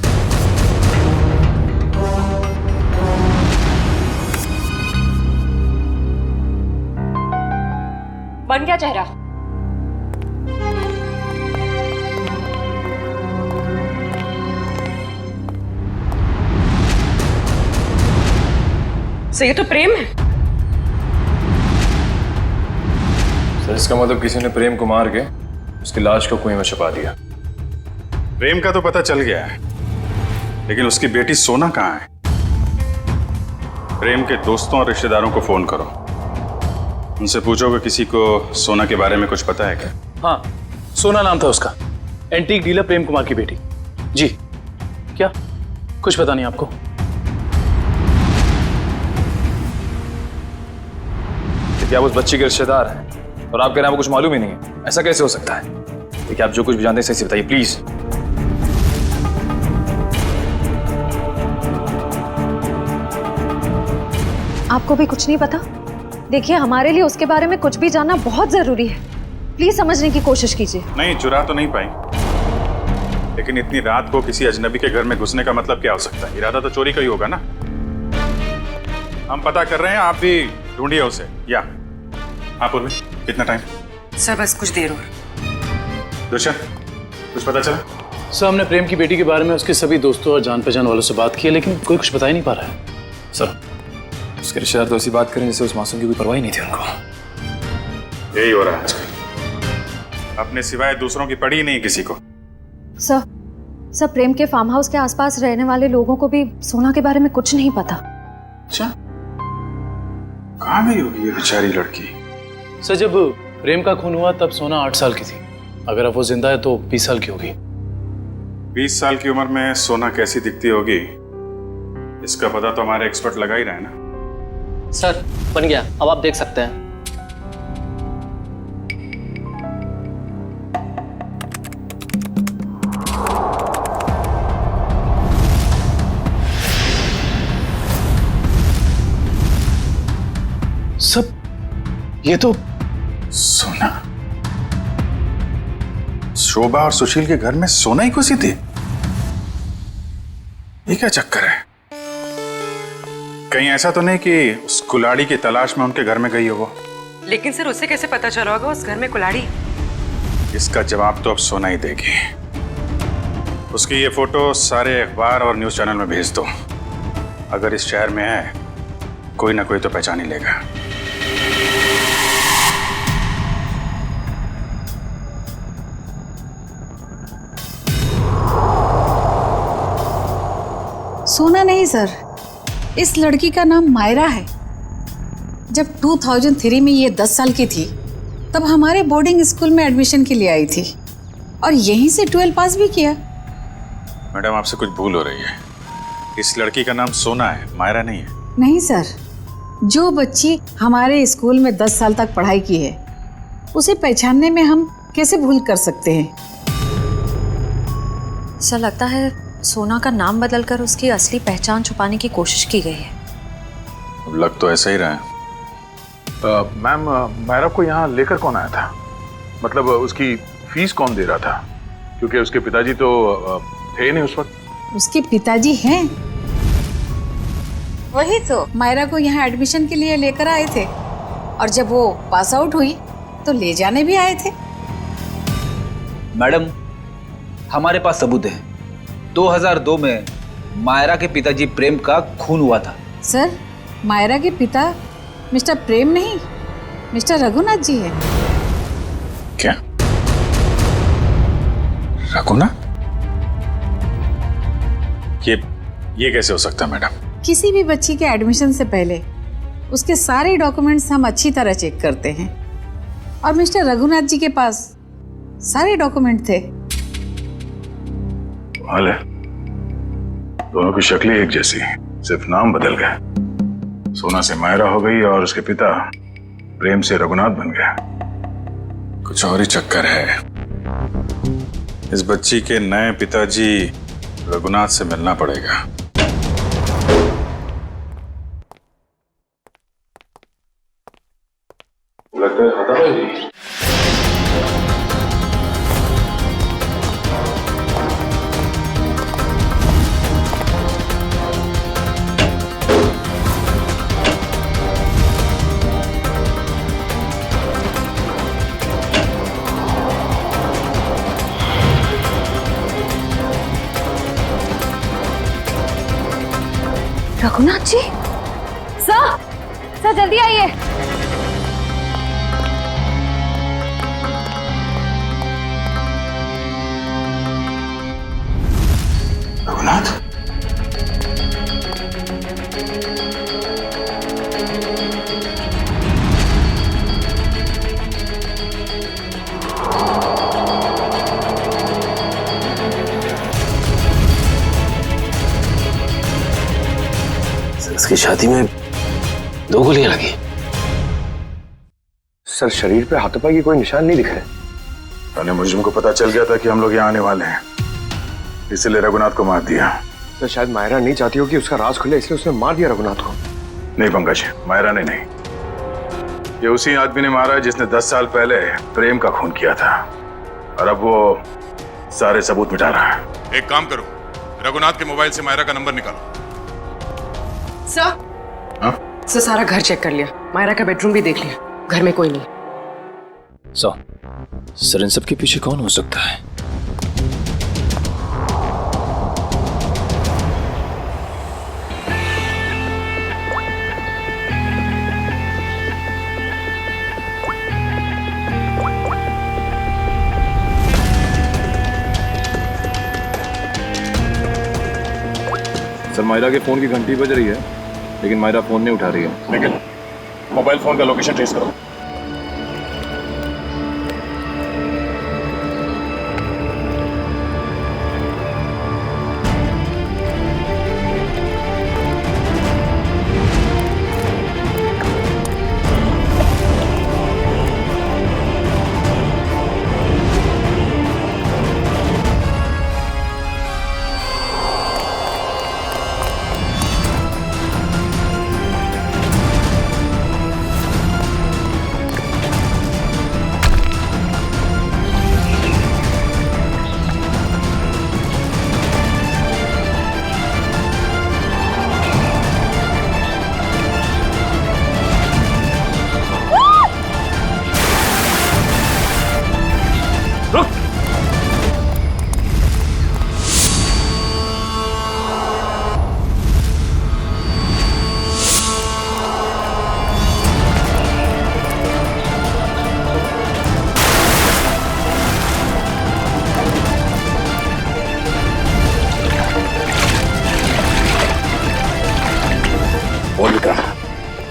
बन गया चेहरा? सर ये तो प्रेम है। सर इसका मतलब किसी ने प्रेम को मार के उसकी लाश को कुएं में छुपा दिया। प्रेम का तो पता चल गया है, लेकिन उसकी बेटी सोना कहाँ है? प्रेम के दोस्तों और रिश्तेदारों को फोन करो, उनसे पूछो कि किसी को सोना के बारे में कुछ पता है क्या? हाँ, सोना नाम था उसका, एंटीक डीलर प्रेम कुमार की बेटी। जी, क्या कुछ पता नहीं आपको? क्या आप उस बच्ची के रिश्तेदार हैं और आप कह रहे हैं आपको कुछ मालूम ही नहीं है? ऐसा कैसे हो सकता है? देखिए, आप जो कुछ भी जानते हैं सही से बताइए प्लीज। आपको भी कुछ नहीं पता? देखिए, हमारे लिए उसके बारे में कुछ भी जानना बहुत जरूरी है। प्लीज समझने की कोशिश कीजिए। नहीं, चुरा तो नहीं पाई, लेकिन इतनी रात को किसी अजनबी के घर में घुसने का मतलब क्या हो सकता है? इरादा तो चोरी का ही होगा ना। हम पता कर रहे हैं, आप भी ढूंढिए उसे। या आप बोल, कितना टाइम? सर बस कुछ देर और। दुष्यंत, कुछ पता चला? सर हमने प्रेम की बेटी के बारे में उसके सभी दोस्तों और जान पहचान वालों से बात की है, लेकिन कोई कुछ बता ही नहीं पा रहा है। सर उसके रिश्तेदार तो ऐसी बात करें जैसे उस मासूम की कोई परवाह ही नहीं थी उनको। यही हो रहा है आजकल, अपने सिवाय दूसरों की पड़ी ही नहीं किसी को। सर प्रेम के फार्म हाउस के आसपास रहने वाले लोगों को भी सोना के बारे में कुछ नहीं पता। अच्छा, कहाँ गई होगी ये बेचारी लड़की? सर जब प्रेम का खून हुआ तब सोना 8 साल की थी। अगर अब वो जिंदा है तो 20 साल की होगी। 20 साल की उम्र में सोना कैसी दिखती होगी, इसका पता तो हमारे एक्सपर्ट लगा ही रहे ना। सर बन गया, अब आप देख सकते हैं। सब ये तो सोना, शोभा और सुशील के घर में सोना ही घुसी थी। ये क्या चक्कर है? कहीं ऐसा तो नहीं कि उस कुल्हाड़ी की तलाश में उनके घर में गई हो वो? लेकिन सर उसे कैसे पता चला होगा उस घर में कुल्हाड़ी? इसका जवाब तो अब सोना ही देगी। उसकी ये फोटो सारे अखबार और न्यूज चैनल में भेज दो। अगर इस शहर में है कोई ना कोई तो पहचान ही लेगा। सोना नहीं सर, इस लड़की का नाम मायरा है। जब 2003 में ये 10 साल की थी तब हमारे बोर्डिंग स्कूल में एडमिशन के लिए आई थी और यहीं से 12 पास भी किया। मैडम आपसे कुछ भूल हो रही है। इस लड़की का नाम सोना है, मायरा नहीं है। नहीं सर, जो बच्ची हमारे स्कूल में 10 साल तक पढ़ाई की है उसे पहचानने में हम कैसे भूल कर सकते हैं? सर लगता है सोना का नाम बदलकर उसकी असली पहचान छुपाने की कोशिश की गई है। लग तो ऐसा ही रहा है। मैम, मायरा को यहाँ लेकर कौन आया था? मतलब उसकी फीस कौन दे रहा था? क्योंकि उसके पिताजी तो थे नहीं उस वक्त। उसके पिताजी हैं। वही तो मायरा को यहाँ एडमिशन के लिए लेकर आए थे और जब वो पास आउट हुई तो ले जाने भी आए थे। मैडम, हमारे पास सबूत है। 2002 में मायरा के पिताजी प्रेम का खून हुआ था। सर, मायरा के पिता मिस्टर प्रेम नहीं, मिस्टर रघुनाथ जी है। क्या? रघुनाथ? ये कैसे हो सकता है मैडम? किसी भी बच्ची के एडमिशन से पहले उसके सारे डॉक्यूमेंट्स हम अच्छी तरह चेक करते हैं और मिस्टर रघुनाथ जी के पास सारे डॉक्यूमेंट थे। हाल है, दोनों की शक्लें एक जैसी, सिर्फ नाम बदल गए। सोना से मायरा हो गई और उसके पिता प्रेम से रघुनाथ बन गए। कुछ और ही चक्कर है। इस बच्ची के नए पिताजी रघुनाथ से मिलना पड़ेगा। लगता है खत्म है जी। रघुनाथ जी, सर जल्दी आइए। रघुनाथ? इसकी छाती में 2 गोलियां लगी। सर, शरीर पे हाथापाई की कोई निशान नहीं दिख रहे। मुझे को पता चल गया था कि हम लोग यहाँ आने वाले हैं, इसलिए रघुनाथ को मार दिया। सर, शायद मायरा नहीं चाहती हो कि उसका राज खुले, इसलिए उसने मार दिया रघुनाथ को। नहीं पंकज, मायरा ने नहीं, ये उसी आदमी ने मारा जिसने 10 साल पहले प्रेम का खून किया था और अब वो सारे सबूत मिटा रहा है। एक काम करो, रघुनाथ के मोबाइल से मायरा का नंबर निकालो। सर, सारा घर चेक कर लिया, मायरा का बेडरूम भी देख लिया, घर में कोई नहीं। सर, इन सब के पीछे कौन हो सकता है? सर, मायरा के फोन की घंटी बज रही है, लेकिन मायरा फोन नहीं उठा रही है। लेकिन मोबाइल फोन का लोकेशन ट्रेस करो।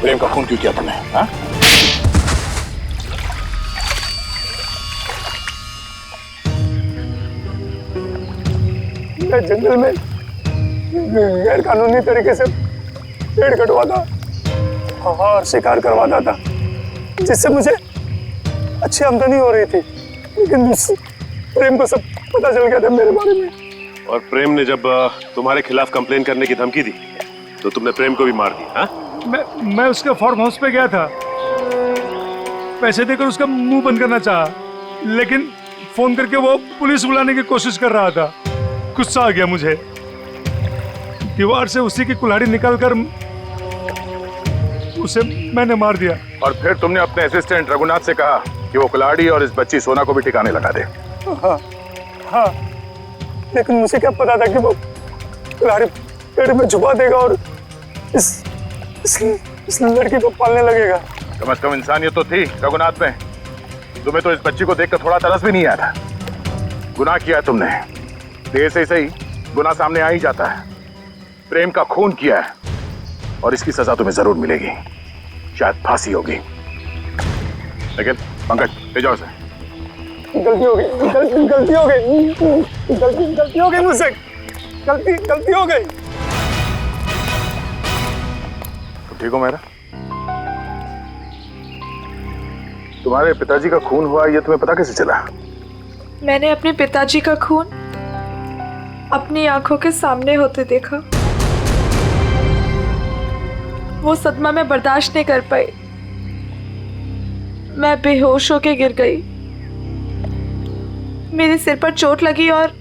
प्रेम का खून क्यों किया तुमने? हाँ? मैं जंगल में गैर कानूनी तरीके से पेड़ कटवाता और शिकार करवाता था, जिससे मुझे अच्छी आमदनी हो रही थी, लेकिन प्रेम को सब पता चल गया था मेरे बारे में। और प्रेम ने जब तुम्हारे खिलाफ कंप्लेन करने की धमकी दी तो तुमने प्रेम को भी मार दिया? हाँ? मैं उसके फार्म हाउस पे गया था, पैसे देकर उसका मुंह बंद करना चाहा, लेकिन फोन करके वो पुलिस बुलाने की कोशिश कर रहा था। गुस्सा आ गया मुझे, दीवार से उसी की कुल्हाड़ी निकालकर उसे मैंने मार दिया। और फिर तुमने अपने असिस्टेंट रघुनाथ से कहा कि वो कुल्हाड़ी और इस बच्ची सोना को भी ठिकाने लगा दे। हाँ, हाँ, लेकिन मुझे क्या पता था कि वो कुल्हाड़ी पेड़ में छुपा देगा और इस लड़की को पालने लगेगा। कम से कम इंसानियत तो थी रघुनाथ में। तुम्हें तो इस बच्ची को देखकर थोड़ा तरस भी नहीं आया था। गुनाह किया तुमने, देर से सही गुनाह सामने आ ही जाता है। प्रेम का खून किया है और इसकी सजा तुम्हें जरूर मिलेगी, शायद फांसी होगी। लेकिन पंकज ले जाओ इसे। गलती हो गई, गलती हो गई, गलती हो गई मुझसे, गलती हो गई। तुम ठीक हो मेरा? तुम्हारे पिताजी का खून हुआ ये तुम्हें पता कैसे चला? मैंने अपने पिताजी का खून अपनी आंखों के सामने होते देखा। वो सदमा मैं बर्दाश्त नहीं कर पाई, मैं बेहोश होके गिर गई। मेरे सिर पर चोट लगी और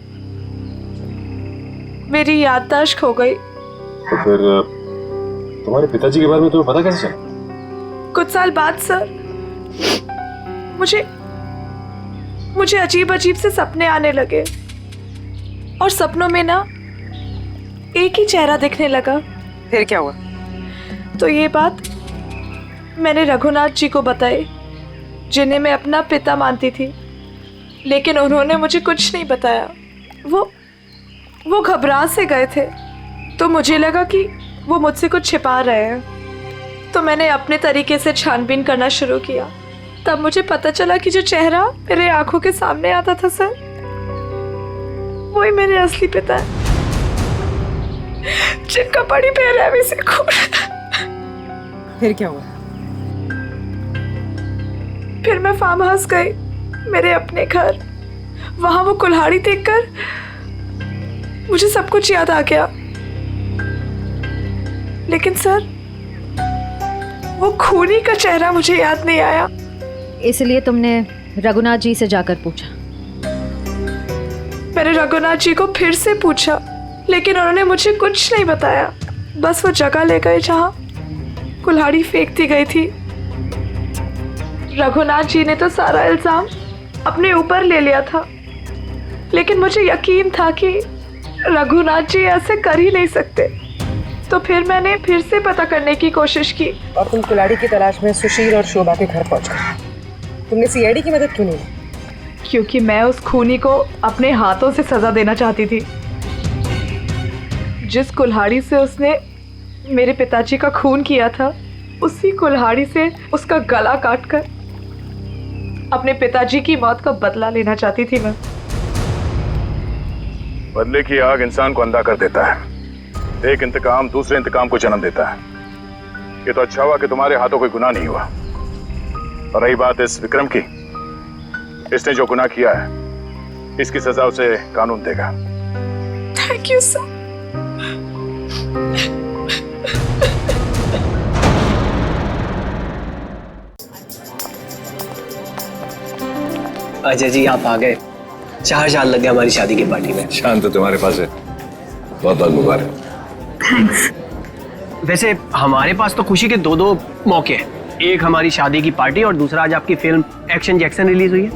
मेरी याददाश्त खो गई। तो फिर तुम्हारे पिताजी के बारे में तुम्हें पता कैसे चला? कुछ साल बाद सर, मुझे अजीब अजीब से सपने आने लगे और सपनों में ना एक ही चेहरा दिखने लगा। फिर क्या हुआ? तो ये बात मैंने रघुनाथ जी को बताई, जिन्हें मैं अपना पिता मानती थी, लेकिन उन्होंने मुझे कुछ नहीं बताया। वो घबरा से गए थे, तो मुझे लगा कि वो मुझसे कुछ छिपा रहे हैं। तो मैंने अपने तरीके से छानबीन करना शुरू किया। तब मुझे पता चला कि जो चेहरा मेरे आंखों के सामने आता था सर, वही मेरे असली पिता है, जिनका बड़ी बेरहमी से खून। फिर क्या हुआ? फिर मैं फार्म हाउस गई, मेरे अपने घर। वहां वो कुल्हाड़ी देखकर मुझे सब कुछ याद आ गया। लेकिन सर, वो खूनी का चेहरा मुझे याद नहीं आया। इसलिए तुमने रघुनाथ जी से जाकर पूछा? मैंने रघुनाथ जी को फिर से पूछा, लेकिन उन्होंने मुझे कुछ नहीं बताया। बस वो जगह ले गए जहां कुल्हाड़ी फेंक दी गई थी। रघुनाथ जी ने तो सारा इल्जाम अपने ऊपर ले लिया था, लेकिन मुझे यकीन था कि रघुनाथ जी ऐसे कर ही नहीं सकते। तो फिर मैंने फिर से पता करने की कोशिश की। और तुम कुल्हाड़ी की तलाश में सुशील और शोभा के घर पहुंच गए। तुमने सीआईडी की मदद क्यों नहीं ली? क्योंकि मैं उस खूनी को अपने हाथों से सजा देना चाहती थी। जिस कुल्हाड़ी से उसने मेरे पिताजी का खून किया था, उसी कुल्हाड़ी से उसका गला काटकर अपने पिताजी की मौत का बदला लेना चाहती थी मैं। बदले की आग इंसान को अंधा कर देता है। एक इंतकाम दूसरे इंतकाम को जन्म देता है। ये तो अच्छा हुआ कि तुम्हारे हाथों कोई गुनाह नहीं हुआ। और रही बात इस विक्रम की, इसने जो गुनाह किया है, इसकी सजा उसे कानून देगा। Thank you sir. Ajay ji आप आ गए। 4 साल लग गए हमारी शादी की पार्टी में। शान तो तुम्हारे पास है, बहुत बहुत मुबारक। थैंक्स। वैसे हमारे पास तो खुशी के 2 मौके हैं। एक हमारी शादी की पार्टी और दूसरा आज आपकी फिल्म एक्शन जैक्सन रिलीज हुई है।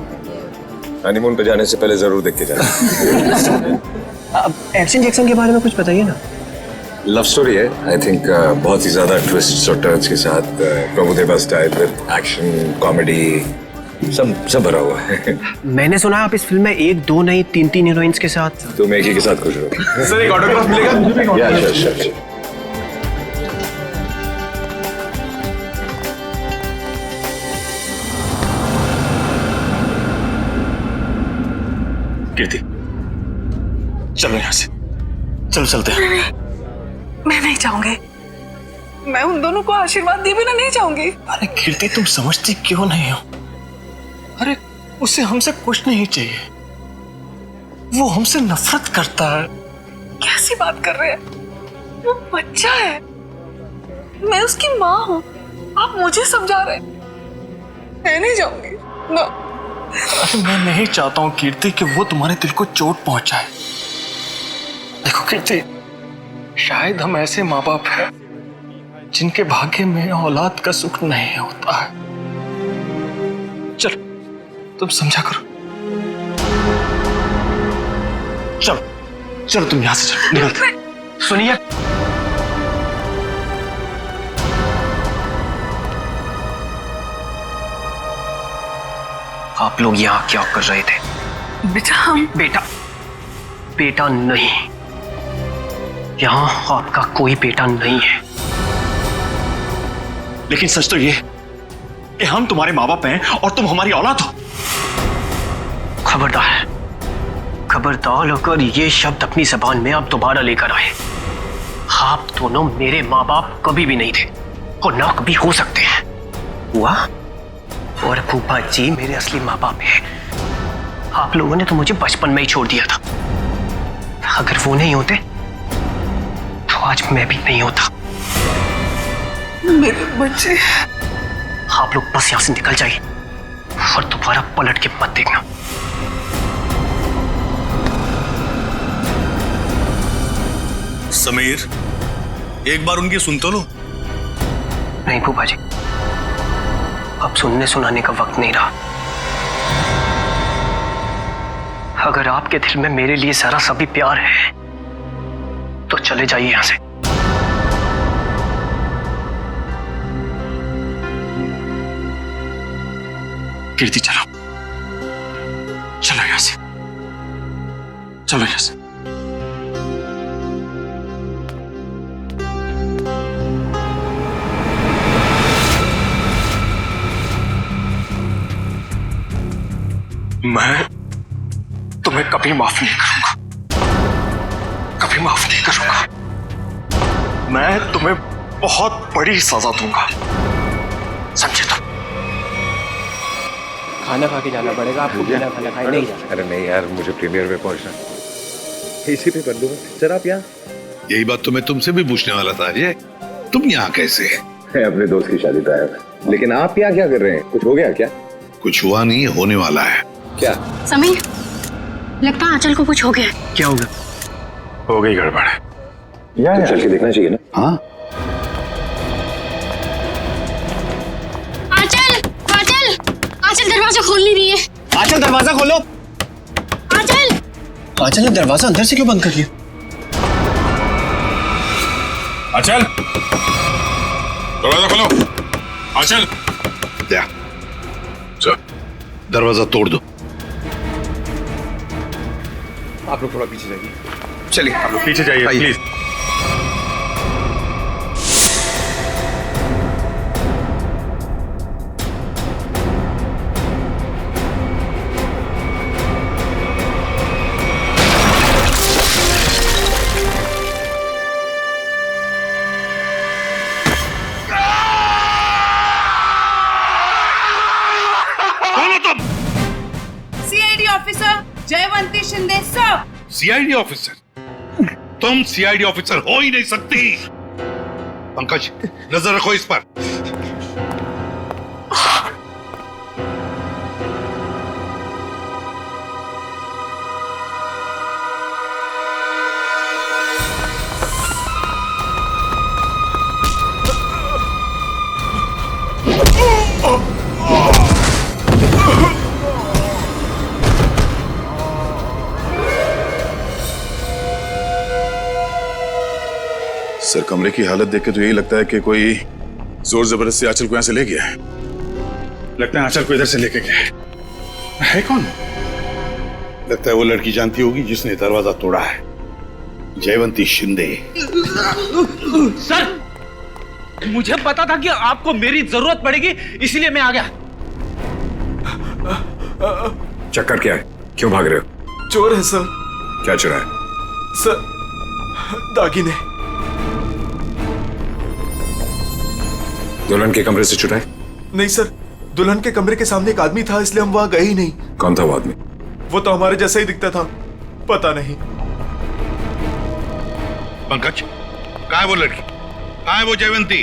हनीमून पे जाने से पहले जरूर देख के जाना। अब एक्शन जैक्सन के बारे में कुछ बताइए ना। लव स्टोरी है, आई थिंक बहुत ही ज्यादा ट्विस्ट्स और टर्न्स के साथ, Prabhudeva style with action comedy सब भरा हुआ है। मैंने सुना आप इस फिल्म में 1, 2 नहीं 3 हीरोइंस के साथ। तुम एक ही के साथ खुश हो। सर एक ऑटोग्राफ मिलेगा? या श्योर। कीर्ति चलो यहाँ से, चलो चलते हैं। मैं नहीं चाहूंगी, मैं उन दोनों को आशीर्वाद दिए बिना नहीं चाहूंगी। अरे कीर्ति तुम समझती क्यों नहीं हो? अरे उसे हमसे कुछ नहीं चाहिए, वो हमसे नफरत करता है। कैसी बात कर रहे हैं? वो बच्चा है, मैं उसकी माँ हूँ। आप मुझे समझा रहे हैं? मैं नहीं जाऊंगी ना। अरे मैं नहीं चाहता हूँ कीर्ति कि वो तुम्हारे दिल को चोट पहुंचाए। देखो कीर्ति, शायद हम ऐसे माँ बाप हैं जिनके भाग्य में औलाद का सुख नहीं होता है। चलो तुम समझा करो। चलो चलो तुम यहां से चलो, निकलते। सुनिए, आप लोग यहां क्या कर रहे थे? बेटा हम बेटा नहीं, यहां आपका कोई बेटा नहीं है। लेकिन सच तो ये कि हम तुम्हारे माँ बाप हैं और तुम हमारी औलाद हो। खबरदार अगर ये शब्द अपनी जबान में आप दोबारा लेकर आए। आप दोनों मेरे माँ बाप कभी भी नहीं थे और ना कभी हो सकते हैं। हुआ और फूफा जी मेरे असली माँ बाप हैं। आप लोगों ने तो मुझे बचपन में ही छोड़ दिया था। अगर वो नहीं होते तो आज मैं भी नहीं होता। मेरे बच्चे। आप लोग बस यहां से निकल जाइए और दोबारा पलट के मत देखना। समीर, एक बार उनकी सुन तो लो। नहीं फूफा जी, अब सुनने सुनाने का वक्त नहीं रहा। अगर आपके दिल में मेरे लिए जरा सा भी प्यार है तो चले जाइए यहां से। कीर्ति चलो यहां से, चलो यहां से। मैं तुम्हें कभी माफ नहीं करूंगा, कभी माफ नहीं करूंगा। मैं तुम्हें बहुत बड़ी सजा दूंगा, समझे तुम? खाना खा के जाना पड़ेगा आपको, बिना खाना खाए नहीं जाना। अरे नहीं यार, मुझे प्रीमियर में पहुंचना, इसी पे कर दूंगा। सर आप यहाँ? यही बात तो मैं तुमसे भी पूछने वाला था। ये तुम यहाँ कैसे? अपने दोस्त की शादी पे आया था। लेकिन आप यहाँ क्या कर रहे हैं? कुछ हो गया क्या? कुछ हुआ नहीं, होने वाला है। क्या? समीर, लगता है आंचल को कुछ हो गया। क्या होगा? हो गई गड़बड़। तो चल के देखना चाहिए ना। हाँ आंचल दरवाजा खोल नहीं रही है। आंचल दरवाजा खोलो। आंचल ने दरवाजा अंदर से क्यों बंद कर लिया? आंचल, दरवाजा खोलो। आंचल, दरवाजा तोड़ दो। आप लोग थोड़ा पीछे जाइए। चलिए आप लोग पीछे जाइए please. CID officer Jaywanti Shinde sir. CID officer? तुम सीआईडी ऑफिसर हो ही नहीं सकती। पंकज, नजर रखो इस पर। सर, कमरे की हालत देख के तो यही लगता है कि कोई जोर जबरदस्ती आंचल को यहां से ले गया है। लगता है आंचल को इधर से लेके गया है। कौन? लगता है वो लड़की जानती होगी जिसने दरवाजा तोड़ा है। जयवंती शिंदे। सर, मुझे पता था कि आपको मेरी जरूरत पड़ेगी, इसलिए मैं आ गया। चक्कर क्या है? क्यों भाग रहे हो? चोर है सर। क्या चुरा है? सर, दागिने। दुल्हन के कमरे से चुराए? नहीं सर, दुल्हन के कमरे के सामने एक आदमी था, इसलिए हम वहां गए ही नहीं। कौन था वो आदमी? वो तो हमारे जैसा ही दिखता था। पता नहीं। पंकज, कहाँ है वो लड़की? कहाँ है वो जयवंती?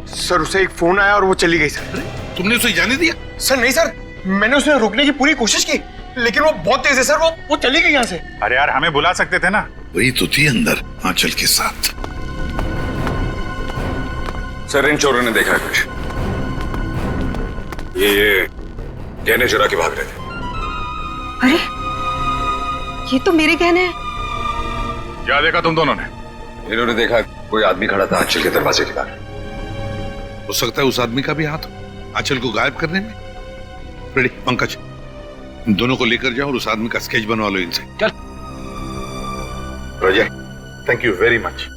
सर उसे एक फोन आया और वो चली गई सर। तुमने उसे जाने दिया? सर नहीं सर, मैंने उसे रोकने की पूरी कोशिश की, लेकिन वो बहुत तेज है सर। वो चली गई यहाँ से। अरे यार, हमें बुला सकते थे ना। वही तो थी अंदर आंचल के साथ। सर इन चोरों ने देखा है कुछ। ये गहने चुरा के भाग रहे थे। अरे ये तो मेरे गहने हैं। क्या देखा तुम दोनों ने? इन्होंने देखा कोई आदमी खड़ा था आंचल के दरवाजे के बाहर। हो सकता है उस आदमी का भी हाथ हो आंचल को गायब करने में। रेडी पंकज, इन दोनों को लेकर जाओ और उस आदमी का स्केच बनवा लो इनसे। चल रोजे, थैंक यू वेरी मच।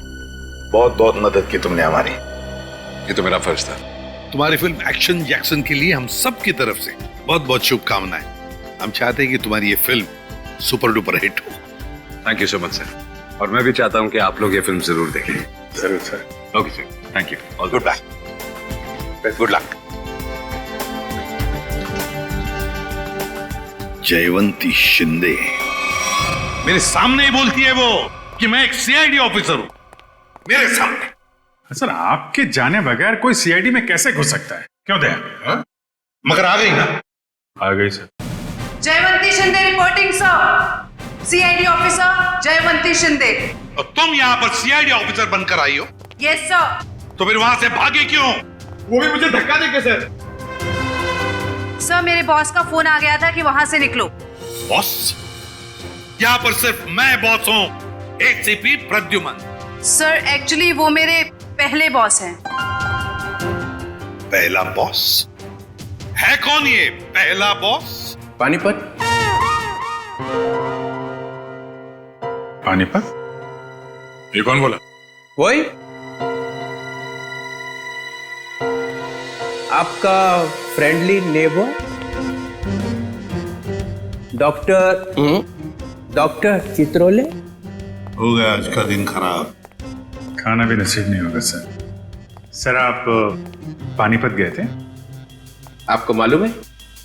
बहुत बहुत मदद की तुमने हमारी। ये तो मेरा फर्ज था। तुम्हारी फिल्म एक्शन जैक्सन के लिए हम सब की तरफ से बहुत बहुत शुभकामनाएं। हम चाहते हैं कि तुम्हारी ये फिल्म सुपर डुपर हिट हो। Thank you so much sir. और मैं भी चाहता हूं कि आप लोग ये फिल्म जरूर देखें। जरूर sir. Okay sir, thank you. All good luck. Good luck. Jaywanti Shinde मेरे सामने ही बोलती है वो कि मैं एक सीआईडी ऑफिसर हूं। मेरे सामने। सर आपके जाने बगैर कोई सीआईडी में कैसे घुस सकता है? क्यों दया? मगर आ गई ना? आ गई sir. Jaywanti Shinde reporting sir. CID officer Jaywanti Shinde. और तुम यहाँ पर सीआईडी ऑफिसर बनकर आई हो? Yes sir. तो फिर वहां से भागे क्यों? वो भी मुझे धक्का देके सर। सर मेरे बॉस का फोन आ गया था कि वहां से निकलो। बॉस? यहाँ पर सिर्फ मैं बॉस हूँ, एसीपी प्रद्युमन। सर एक्चुअली वो मेरे पहले बॉस हैं। पहला बॉस? है कौन ये पहला बॉस? पानीपत। पानीपत? ये कौन बोला? वही आपका फ्रेंडली नेबर डॉक्टर चित्रोले। हो गया आज का दिन खराब। खाना भी नसीब नहीं होगा सर। सर आप पानीपत गए थे? आपको मालूम है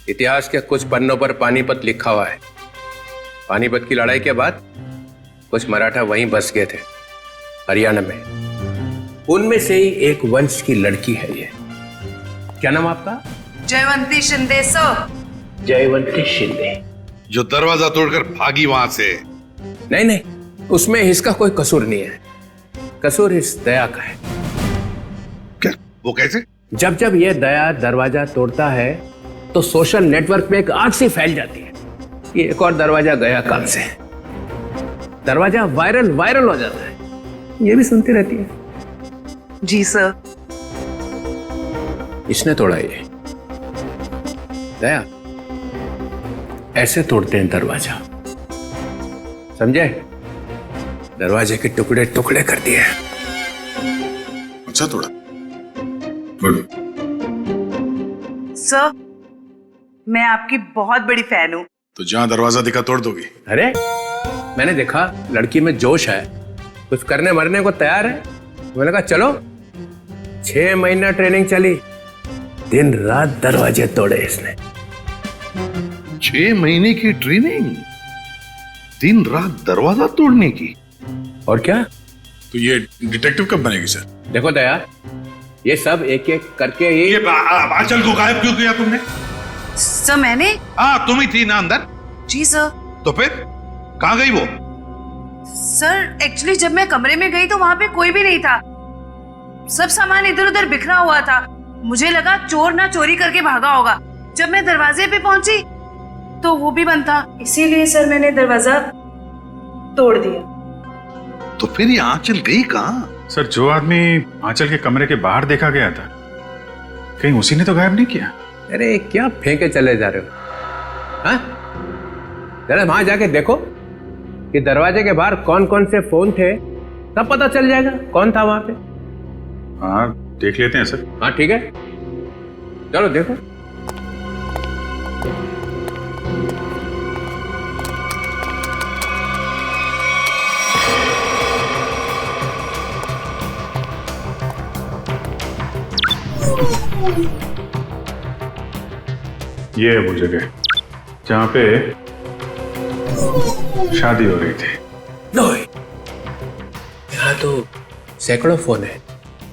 इतिहास के कुछ पन्नों पर पानीपत लिखा हुआ है। पानीपत की लड़ाई के बाद कुछ मराठा वहीं बस गए थे हरियाणा में। उनमें से ही एक वंश की लड़की है ये। क्या नाम आपका? जयवंती शिंदे सर। जयवंती शिंदे जो दरवाजा तोड़कर भागी वहां से। नहीं, उसमें इसका कोई कसूर नहीं है। कसूर इस दया का है। क्या? वो कैसे? जब ये दया दरवाजा तोड़ता है तो सोशल नेटवर्क में एक आग सी फैल जाती है। ये एक और दरवाजा गया काम से। दरवाजा वायरल हो जाता है। ये भी सुनती रहती है। जी सर। इसने तोड़ा ये। दया ऐसे तोड़ते हैं दरवाजा, समझे? दरवाजे के टुकड़े टुकड़े कर दिए। अच्छा तोड़ा। सर मैं आपकी बहुत बड़ी फैन हूँ। तो जहां दरवाजा दिखा तोड़ दोगी? अरे मैंने देखा लड़की में जोश है, कुछ करने मरने को तैयार है। मैंने कहा चलो। 6 महीना ट्रेनिंग चली, दिन रात दरवाजे तोड़े इसने। 6 महीने की ट्रेनिंग, दिन रात दरवाजा तोड़ने की। और क्या? तो ये डिटेक्टिव कब बनेगी सर? देखो दया, ये सब एक एक करके ही। ये आंचल को गायब क्यों किया तुमने? सर मैंने? हाँ तुम ही थी ना अंदर? जी सर। तो फिर कहाँ गई वो? सर एक्चुअली जब मैं कमरे में गई तो वहां पे कोई भी नहीं था। सब सामान इधर उधर बिखरा हुआ था। मुझे लगा चोर ना चोरी करके भागा होगा। जब मैं दरवाजे पे पहुंची तो वो भी बंद था, इसीलिए सर मैंने दरवाजा तोड़ दिया। तो फिर ये आंचल गई कहाँ? सर जो आदमी आंचल के कमरे के बाहर देखा गया था, कहीं उसी ने तो गायब नहीं किया? अरे क्या फेंके चले जा रहे हो? हाँ? जरा वहां जाके देखो कि दरवाजे के बाहर कौन कौन से फोन थे, तब पता चल जाएगा कौन था वहां पे। हाँ देख लेते हैं सर। हाँ ठीक है, चलो देखो। ये है वो जगह जहां पे शादी हो रही थी। यहाँ तो सैकड़ों फोन है,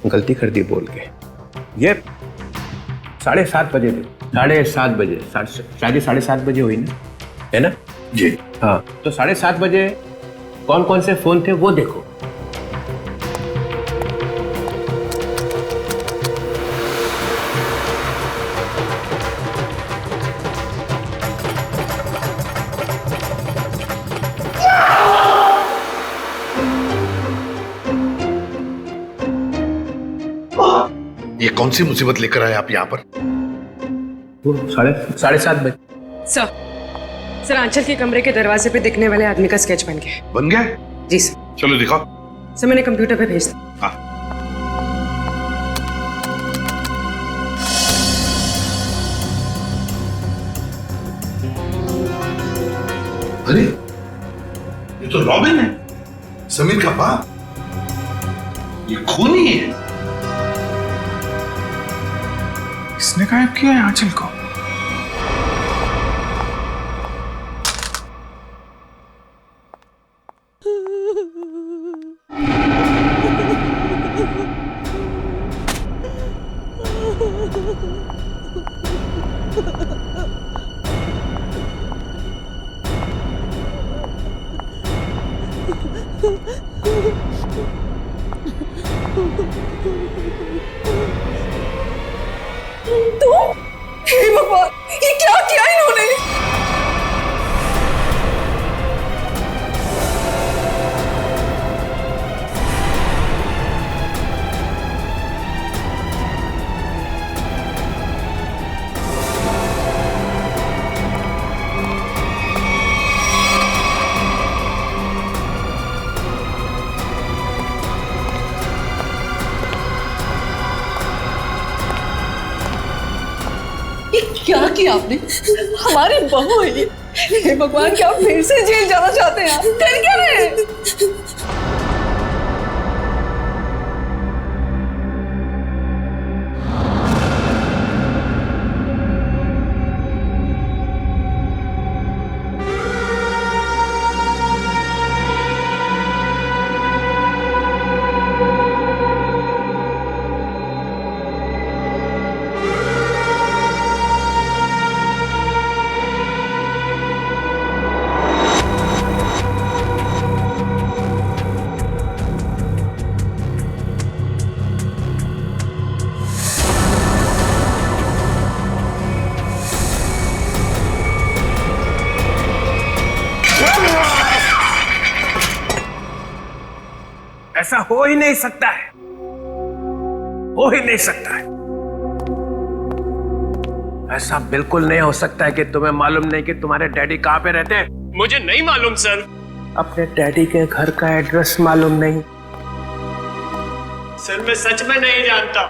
गलती कर दी बोल के। ये 7:30 बजे थे। 7:30 बजे शादी 7:30 बजे हुई ना, है ना जी? हाँ, तो 7:30 बजे कौन कौन से फोन थे वो देखो। ये कौन सी मुसीबत लेकर आए आप यहाँ पर? वो 7:30 बजे। सर आंचल के कमरे के दरवाजे पे दिखने वाले आदमी का स्केच बन गया। बन गया? जी सर। चलो दिखाओ। सर मैंने कंप्यूटर पे भेज दिया। हाँ। अरे ये तो रॉबिन है, समीर का बाप। ये खूनी है। किसने गायब किया है आंचल को? हे भगवान, ये क्या किया इन्होंने? क्या किया आपने? हमारी बहू है ये। हे भगवान, क्या आप फिर से जेल जाना चाहते हैं? आप डर क्या रहे हैं? ऐसा हो ही नहीं सकता है, हो ही नहीं सकता है। ऐसा बिल्कुल नहीं हो सकता है कि तुम्हें मालूम नहीं कि तुम्हारे डैडी कहां पे रहते हैं। मुझे नहीं मालूम सर। अपने डैडी के घर का एड्रेस मालूम नहीं सर, मैं सच में नहीं जानता।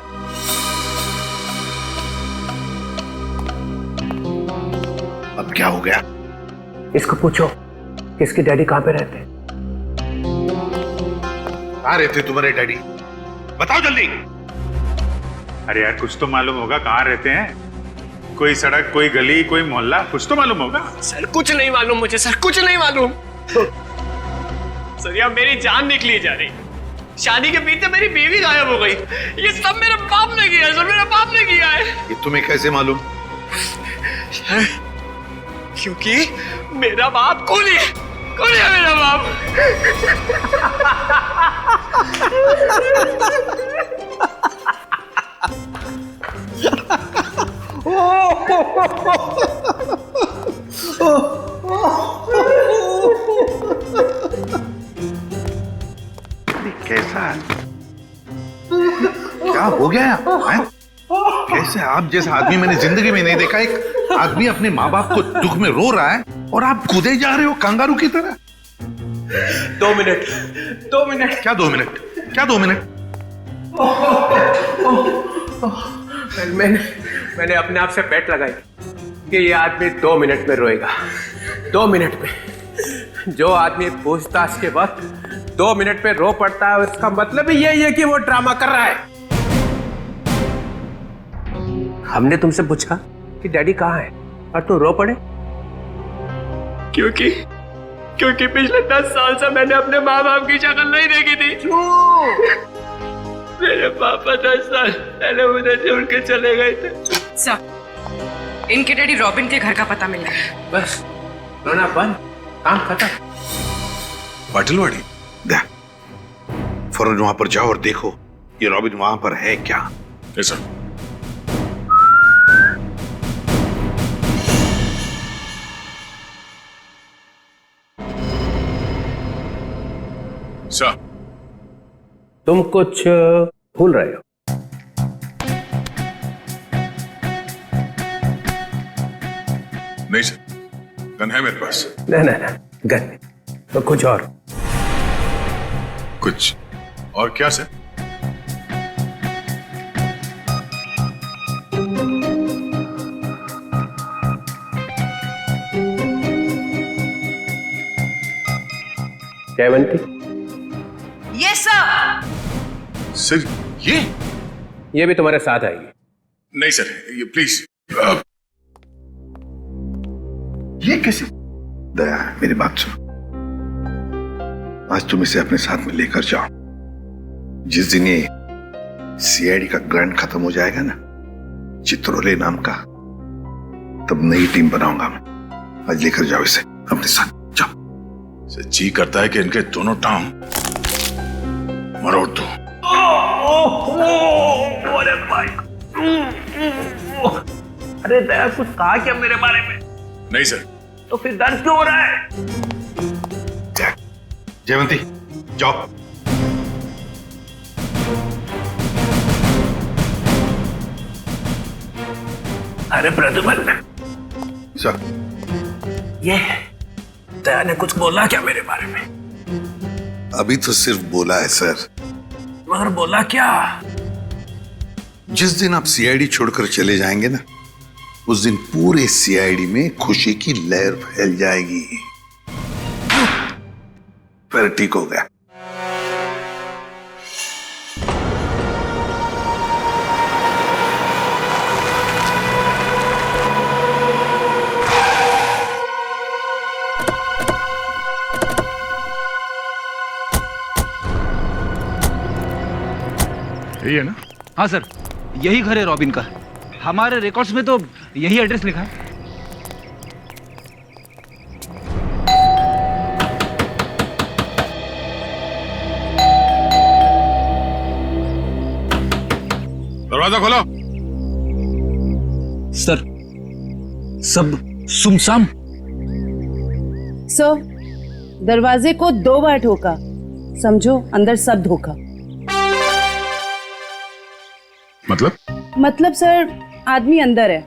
अब क्या हो गया? इसको पूछो कि इसके डैडी कहां पे रहते हैं। कहां रहते तुम्हारे डैडी? बताओ जल्दी। अरे यार कुछ तो मालूम होगा, कहाँ रहते हैं? कोई सड़क, कोई गली, कोई मोहल्ला, कुछ तो मालूम होगा। सर कुछ नहीं मालूम मुझे, सर कुछ नहीं मालूम। सर यार मेरी जान निकली जा रही। शादी के बीते मेरी बीवी गायब हो गई। ये सब मेरे बाप ने किया है सर, मेरे बाप ने किया है। ये तुम्हें कैसे मालूम? क्योंकि मेरा बाप कूली है, कूली है मेरा बाप। कैसा क्या हो गया है? कैसे आप जैसा आदमी मैंने जिंदगी में नहीं देखा। एक आदमी अपने माँ बाप को दुख में रो रहा है और आप कूदे जा रहे हो कंगारू की तरह। 2 मिनट, 2 मिनट। क्या 2 मिनट? क्या 2 मिनट? मैंने अपने आप से बेट लगाई कि ये आदमी 2 मिनट में रोएगा। 2 मिनट में जो आदमी पूछताछ के वक्त 2 मिनट में रो पड़ता है, उसका मतलब ही यही है कि वो ड्रामा कर रहा है। हमने तुमसे पूछा कि डैडी कहाँ है, और तू रो पड़े? क्योंकि पिछले 10 साल से मैंने अपने माँ बाप की शक्ल नहीं देखी थी। मेरे पापा 10 साल पहले मुझे छोड़ के चले गए थे। सर, इनके डैडी रॉबिन के घर का पता मिल गया है। बस रोना बंद, काम खत्म। पाटिलवाड़ी, देख, फौरन वहां पर जाओ और देखो ये रॉबिन वहां पर है क्या। सर। सर, तुम कुछ भूल रहे हो। नहीं सर, गन है मेरे पास। नहीं, गन तो कुछ और। कुछ और क्या सर? जयवंती, ये सब सर, ये भी तुम्हारे साथ आएगी। नहीं सर, ये प्लीज। ये कैसे? दया, मेरी बात सुनो। आज तुम इसे अपने साथ में लेकर जाओ। जिस दिन ये सीआईडी का ग्रांट खत्म हो जाएगा ना, चित्रोले नाम का, तब नई टीम बनाऊंगा मैं। आज लेकर जाओ इसे अपने साथ, जाओ। जी करता है कि इनके दोनों टांग मरोड़ दो। अरे भाई, अरे दया, कुछ कहा क्या मेरे बारे में? नहीं सर। तो फिर दर्द क्यों हो रहा है? जयवंती, जाओ। अरे प्रद्युमन सर, ये दया ने कुछ बोला क्या मेरे बारे में? अभी तो सिर्फ बोला है सर। मगर बोला क्या? जिस दिन आप सीआईडी छोड़कर चले जाएंगे ना, उस दिन पूरे सीआईडी में खुशी की लहर फैल जाएगी। फिर ठीक हो गया। यही है ना? हाँ सर, यही घर है रॉबिन का। हमारे रिकॉर्ड्स में तो यही एड्रेस लिखा है। दरवाजा खोलो। सर, सब सुमसाम। सर, दरवाजे को 2 बार ठोका, समझो अंदर सब धोखा। मतलब सर, आदमी अंदर है।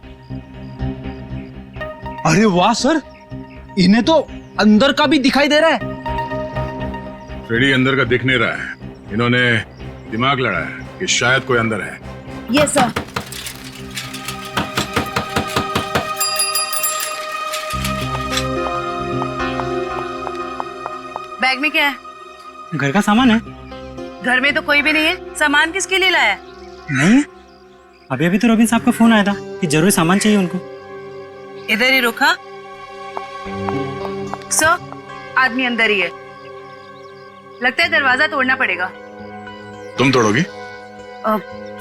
अरे वाह सर, इन्हें तो अंदर का भी दिखाई दे रहा है। फ्रेडी अंदर का दिख नहीं रहा है। इन्होंने दिमाग लड़ा है कि शायद कोई अंदर है। ये सर। बैग में क्या है? घर का सामान है। घर में तो कोई भी नहीं है। सामान किसके लिए लाया? नहीं, अभी तो रॉबिन साहब का फोन आया था कि जरूरी सामान चाहिए उनको। इधर ही रुका। सर, आदमी अंदर ही है। लगता है दरवाजा तोड़ना पड़ेगा। तुम तोड़ोगी?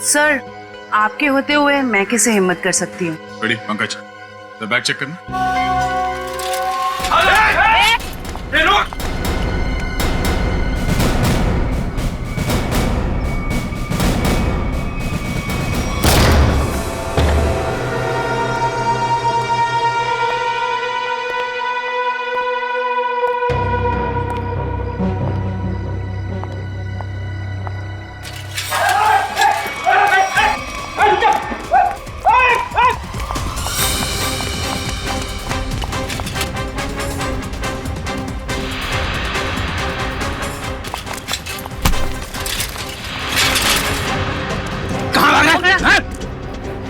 सर, आपके होते हुए मैं कैसे हिम्मत कर सकती हूँ? रेडी, पंकज, तो बैग चेक करना।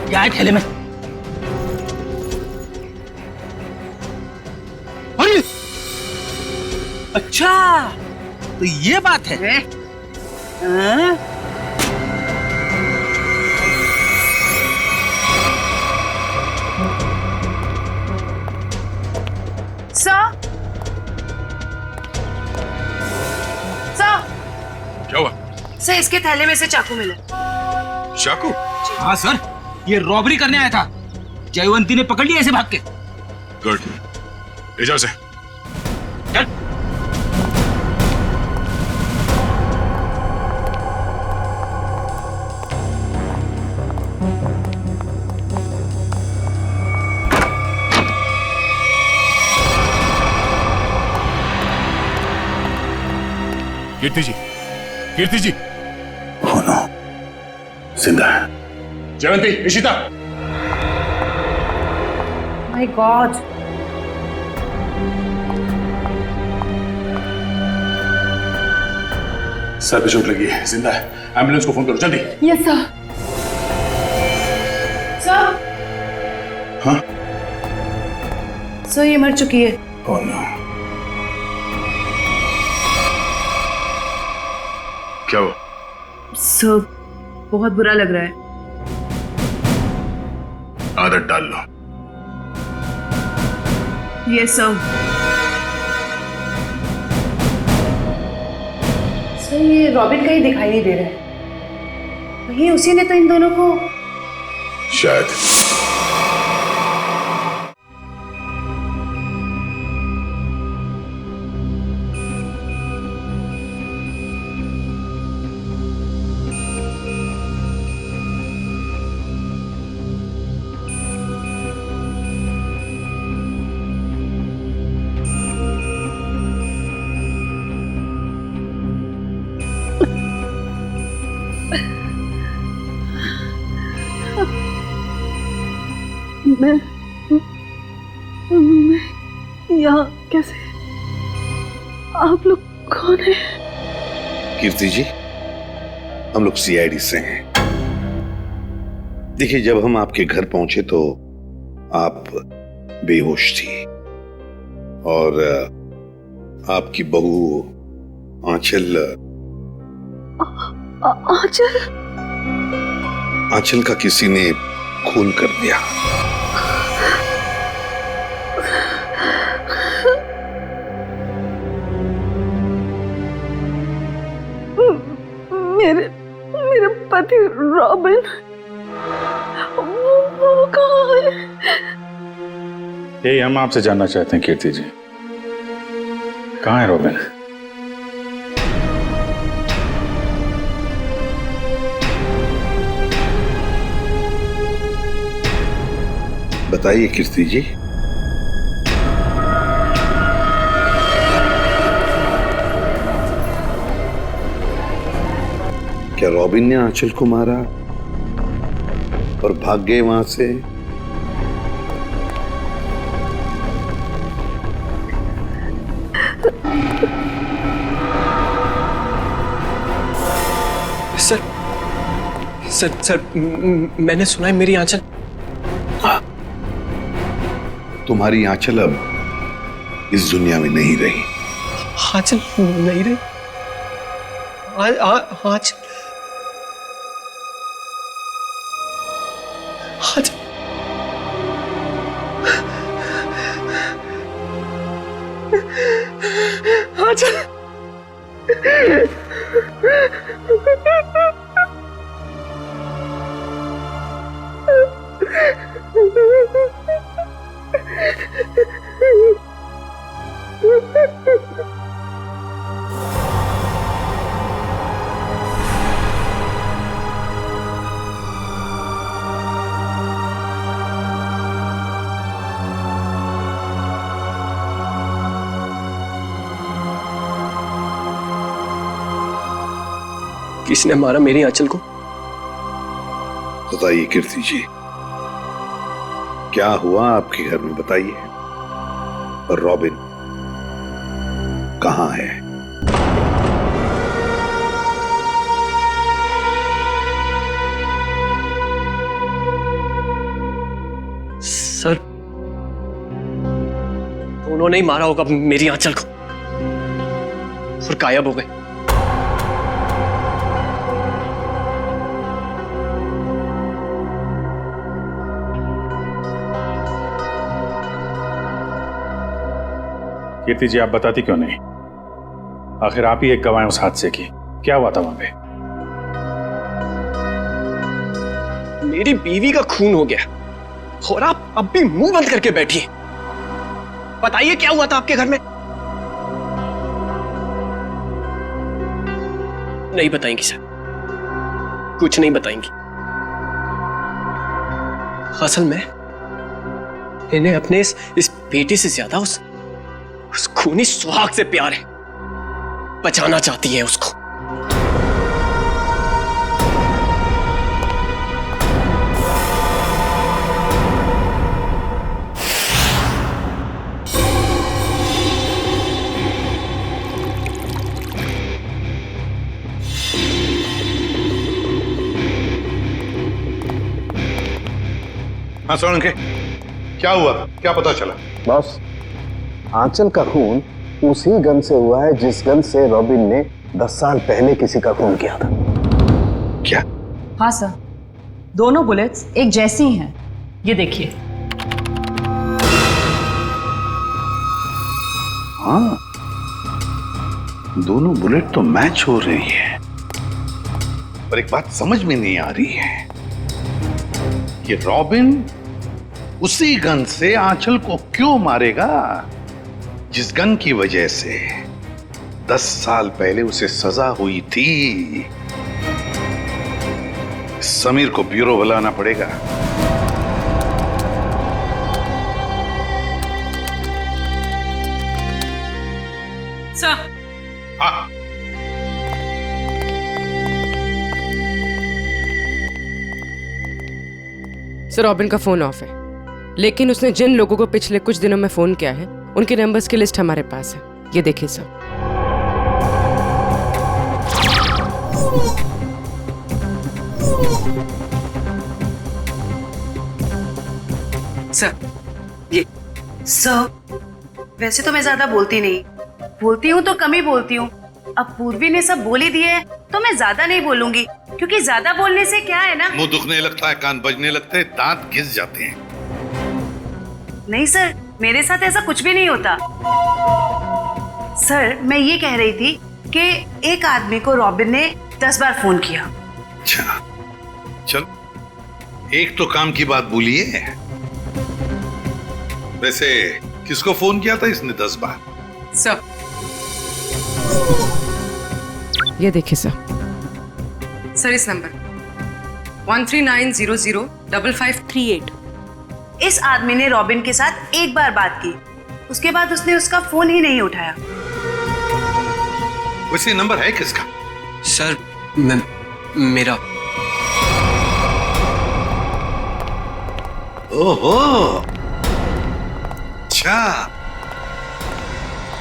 क्या है ठेले में? अरे अच्छा, तो ये बात है। से इसके थैले में से चाकू मिला। चाकू? हाँ सर, ये रॉबरी करने आया था। जयवंती ने पकड़ लिया ऐसे भाग के। गुड, ले जाओ से। चल। कीर्ति जी, कीर्ति जी। Oh no, जिंदा है। Jaywanti, Ishita. My god. Sir पे चोट लगी है, जिंदा है। एम्बुलेंस को फोन करो जल्दी। Yes sir. सर। हाँ? सर ये मर चुकी है। Oh no. क्या हुआ? सर बहुत बुरा लग रहा है। आदत डाल लो। Yes sir. सर ये रॉबिन कहीं दिखाई नहीं दे रहा है। वही उसी ने तो इन दोनों को शायद। मैं यहाँ कैसे? आप लोग कौन हैं? कीर्ति जी, हम लोग सीआईडी से हैं। देखिए, जब हम आपके घर पहुंचे तो आप बेहोश थी और आपकी बहू आंचल आंचल का किसी ने खून कर दिया। मेरे पति रॉबिन, वो कहाँ है? यही हम आपसे जानना चाहते हैं कीर्ति जी, कहाँ है रॉबिन? बताइए कीर्ति जी। क्या रॉबिन ने आंचल को मारा और भाग गए वहां से? सर सर सर मैंने सुना है मेरी आंचल। तुम्हारी आंचल अब इस दुनिया में नहीं रही। आंचल नहीं रही? आंचल किसने मारा मेरी आंचल को? बताइए कीर्ति जी, क्या हुआ आपके घर में? बताइए। और रॉबिन कहाँ है? सर उन्होंने ही मारा होगा मेरी आंचल को और गायब हो गए। कीर्ति जी, आप बताती क्यों नहीं? आखिर आप ही एक गवाह हैं उस हादसे की। क्या हुआ था वहां पे? मेरी बीवी का खून हो गया और आप अब भी मुंह बंद करके बैठी। बताइए क्या हुआ था आपके घर में? नहीं बताएंगी सर, कुछ नहीं बताएंगी। असल में इन्हें अपने इस बेटे से ज्यादा उस खूनी सुहाग से प्यार है। बचाना चाहती है उसको। हाँ सोलंके, क्या हुआ? क्या पता चला? बॉस, आंचल का खून उसी गन से हुआ है जिस गन से रॉबिन ने 10 साल पहले किसी का खून किया था। क्या? हाँ सर, दोनों बुलेट्स एक जैसी ही हैं। ये देखिए। हाँ, दोनों बुलेट तो मैच हो रही है, पर एक बात समझ में नहीं आ रही है कि रॉबिन उसी गन से आंचल को क्यों मारेगा जिस गन की वजह से 10 साल पहले उसे सजा हुई थी। समीर को ब्यूरो बुलाना पड़ेगा। सर। हाँ। सर, रॉबिन का फोन ऑफ है, लेकिन उसने जिन लोगों को पिछले कुछ दिनों में फोन किया है उनके नंबर्स की लिस्ट हमारे पास है। ये देखिए सर। सर, ये सर, वैसे तो मैं ज्यादा बोलती नहीं, बोलती हूँ तो कम ही बोलती हूँ। अब पूर्वी ने सब बोल ही दिए है तो मैं ज्यादा नहीं बोलूंगी, क्योंकि ज्यादा बोलने से क्या है ना, मुंह दुखने लगता है, कान बजने लगते हैं, दांत घिस जाते हैं। नहीं सर, मेरे साथ ऐसा कुछ भी नहीं होता। सर, मैं ये कह रही थी कि एक आदमी को रॉबिन ने 10 बार फोन किया। अच्छा, चल एक तो काम की बात बोलिए। वैसे किसको फोन किया था इसने 10 बार? सर, ये देखिए सर। सर, इस नंबर 1390055338। इस आदमी ने रॉबिन के साथ एक बार बात की, उसके बाद उसने उसका फोन ही नहीं उठाया। वैसे नंबर है किसका? सर, मेरा। ओहो, अच्छा,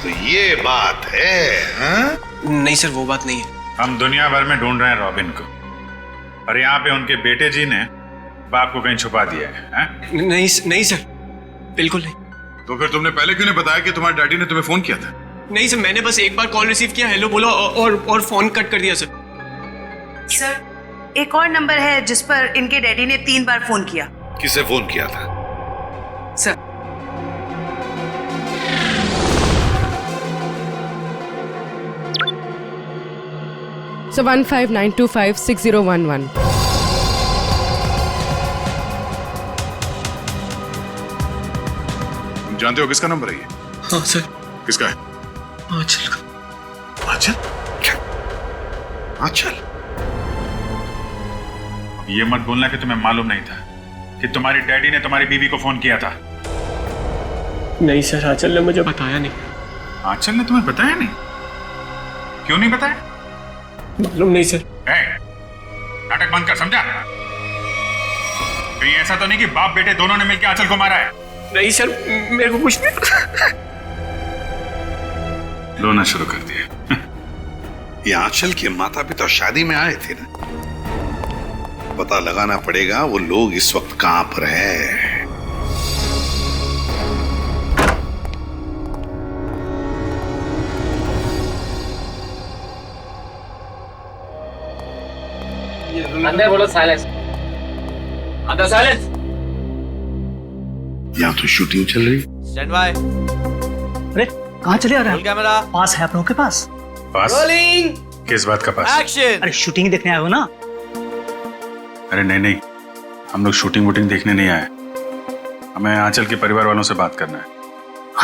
तो ये बात है? हाँ? नहीं सर, वो बात नहीं है। हम दुनिया भर में ढूंढ रहे हैं रॉबिन को, और यहाँ पे उनके बेटे जी ने बाप को कहीं छुपा दिया है। नहीं सर, बिल्कुल नहीं। तो फिर तुमने पहले क्यों नहीं बताया कि तुम्हारे डैडी ने तुम्हें फोन किया था? नहीं सर, मैंने बस एक बार कॉल रिसीव किया, हेलो बोला और फोन कट कर दिया सर। सर, एक और नंबर है जिस पर इनके डैडी ने 3 बार फोन किया। किसे फोन किया था? Sir, sir 1592560111। जानते हो किसका नंबर है ये? हाँ सर। किसका है? आंचल का। आंचल? क्या? आंचल? ये मत बोलना कि तुम्हें मालूम नहीं था कि तुम्हारी डैडी ने तुम्हारी बीवी को फोन किया था। नहीं सर, आंचल ने मुझे बताया नहीं। आंचल ने तुम्हें बताया नहीं? क्यों नहीं बताया? मालूम नहीं सर। नाटक बंद कर, समझा? कहीं ऐसा तो नहीं कि बाप बेटे दोनों ने मिलकर आंचल को मारा है? नहीं सर, मेरे को कुछ नहीं। रोना शुरू कर दिया। ये आंचल के माता पिता शादी में आए थे ना, पता लगाना पड़ेगा वो लोग इस वक्त कहां पर है। अंदर बोलो साइलेंस। अंदर साइलेंस। यहाँ तो शूटिंग चल रही। Stand by. अरे कहाँ चले आ रहे हैं? कैमरा पास है आप लोगों के पास? रोलिंग। किस बात का पास? एक्शन। अरे शूटिंग देखने आए हो ना? अरे नहीं, हम लोग शूटिंग वूटिंग देखने नहीं आए, हमें आंचल के परिवार वालों से बात करना है।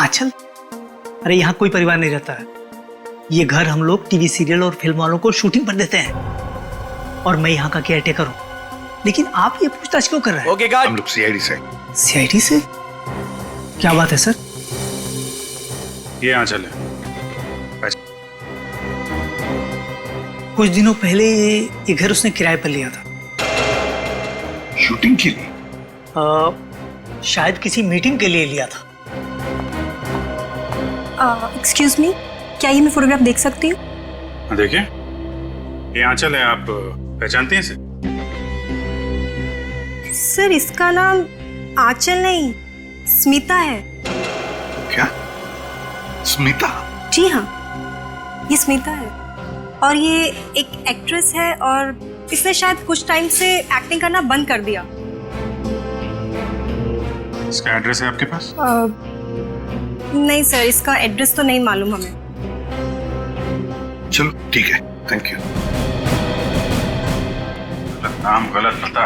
आंचल? अरे यहाँ कोई परिवार नहीं रहता है। ये घर हम लोग टीवी सीरियल और फिल्म वालों को शूटिंग पर देते हैं, और मैं यहाँ का केयरटेकर हूँ। लेकिन आप ये पूछताछ क्यों कर रहे हैं? ओके गार्ड, हम लोग सीआईडी से। सीआईडी से? क्या बात है सर? ये आंचल है। कुछ दिनों पहले ये घर उसने किराए पर लिया था। शूटिंग के लिए? शायद किसी मीटिंग के लिए लिया था। एक्सक्यूज मी, क्या ये मैं फोटोग्राफ देख सकती हूँ? देखिए, ये आंचल है, आप पहचानती हैं इसे? सर, इसका नाम आंचल नहीं, स्मिता है। क्या? स्मिता? जी हाँ, ये स्मिता है, और ये एक एक्ट्रेस है, और इसने शायद कुछ टाइम से एक्टिंग करना बंद कर दिया। इसका एड्रेस है आपके पास? नहीं सर, इसका एड्रेस तो नहीं मालूम हमें। चलो ठीक है, थैंक यू। गलत नाम, गलत पता।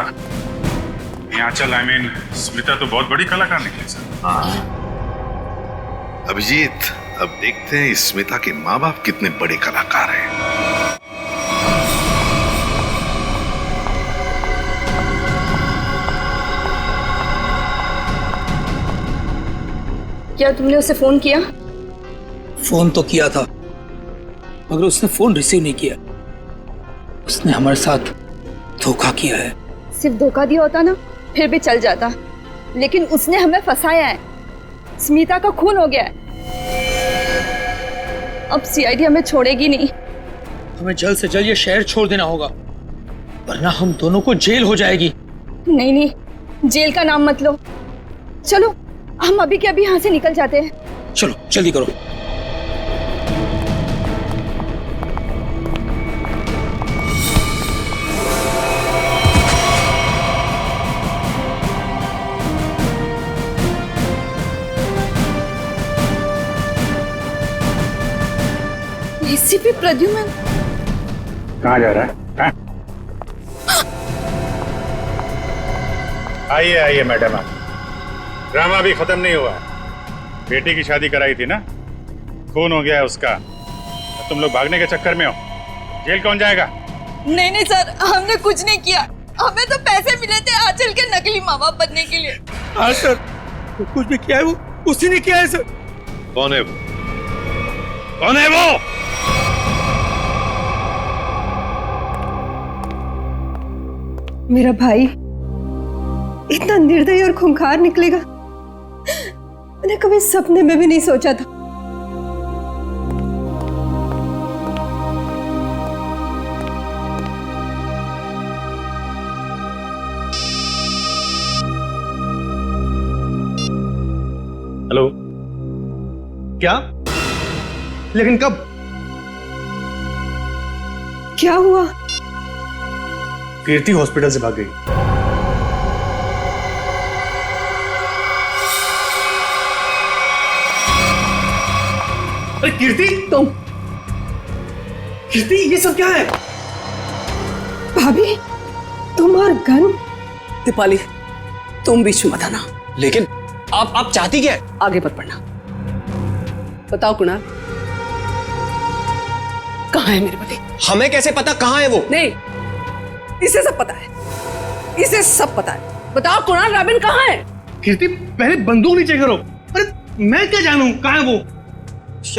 ये आंचल, आई मीन स्मिता तो बहुत बड़ी कलाकार निकली सर। अभिजीत, अब देखते हैं इस स्मिता के माँ बाप कितने बड़े कलाकार हैं। क्या तुमने उसे फोन किया? फोन तो किया था, मगर उसने फोन रिसीव नहीं किया। उसने हमारे साथ धोखा किया है। सिर्फ धोखा दिया होता ना, फिर भी चल जाता, लेकिन उसने हमें फंसाया है। स्मिता का खून हो गया है। अब सीआईडी हमें छोड़ेगी नहीं। हमें जल्द से जल्द ये शहर छोड़ देना होगा, वरना हम दोनों को जेल हो जाएगी। नहीं नहीं, जेल का नाम मत लो। चलो हम अभी के अभी यहाँ से निकल जाते हैं। चलो जल्दी करो। एसीपी प्रद्युम्न कहाँ जा रहा है? आइए आइए मैडम, आप। ड्रामा भी खत्म नहीं हुआ। बेटी की शादी कराई थी ना, खून हो गया है उसका। तुम लोग भागने के चक्कर में हो, जेल कौन जाएगा? नहीं नहीं सर, हमने कुछ नहीं किया। हमें तो पैसे मिले थे आंचल के नकली माँ बाप बनने के लिए। हाँ सर, कुछ भी किया है वो उसी ने किया है सर। कौन है वो? कौन है वो? मेरा भाई इतना निर्दयी और खूंखार निकलेगा, मैंने कभी सपने में भी नहीं सोचा था। हेलो, क्या? लेकिन कब? क्या हुआ? कीर्ति हॉस्पिटल से भाग गई। अरे कीर्ति, तुम? कीर्ति, ये सब क्या है? भाभी, तुम और गन? दीपाली, तुम बीच में मत आना। लेकिन आप चाहती क्या है? आगे मत बढ़ना। बताओ कुणाल, कहाँ है मेरे पति? हमें कैसे पता कहाँ है वो? नहीं, इसे सब पता है, इसे सब पता है। बताओ कुणाल, रॉबिन कहाँ है? कीर्ति, पहले बंदूक नीचे करो। अरे मैं क्या जानूं कहाँ है वो?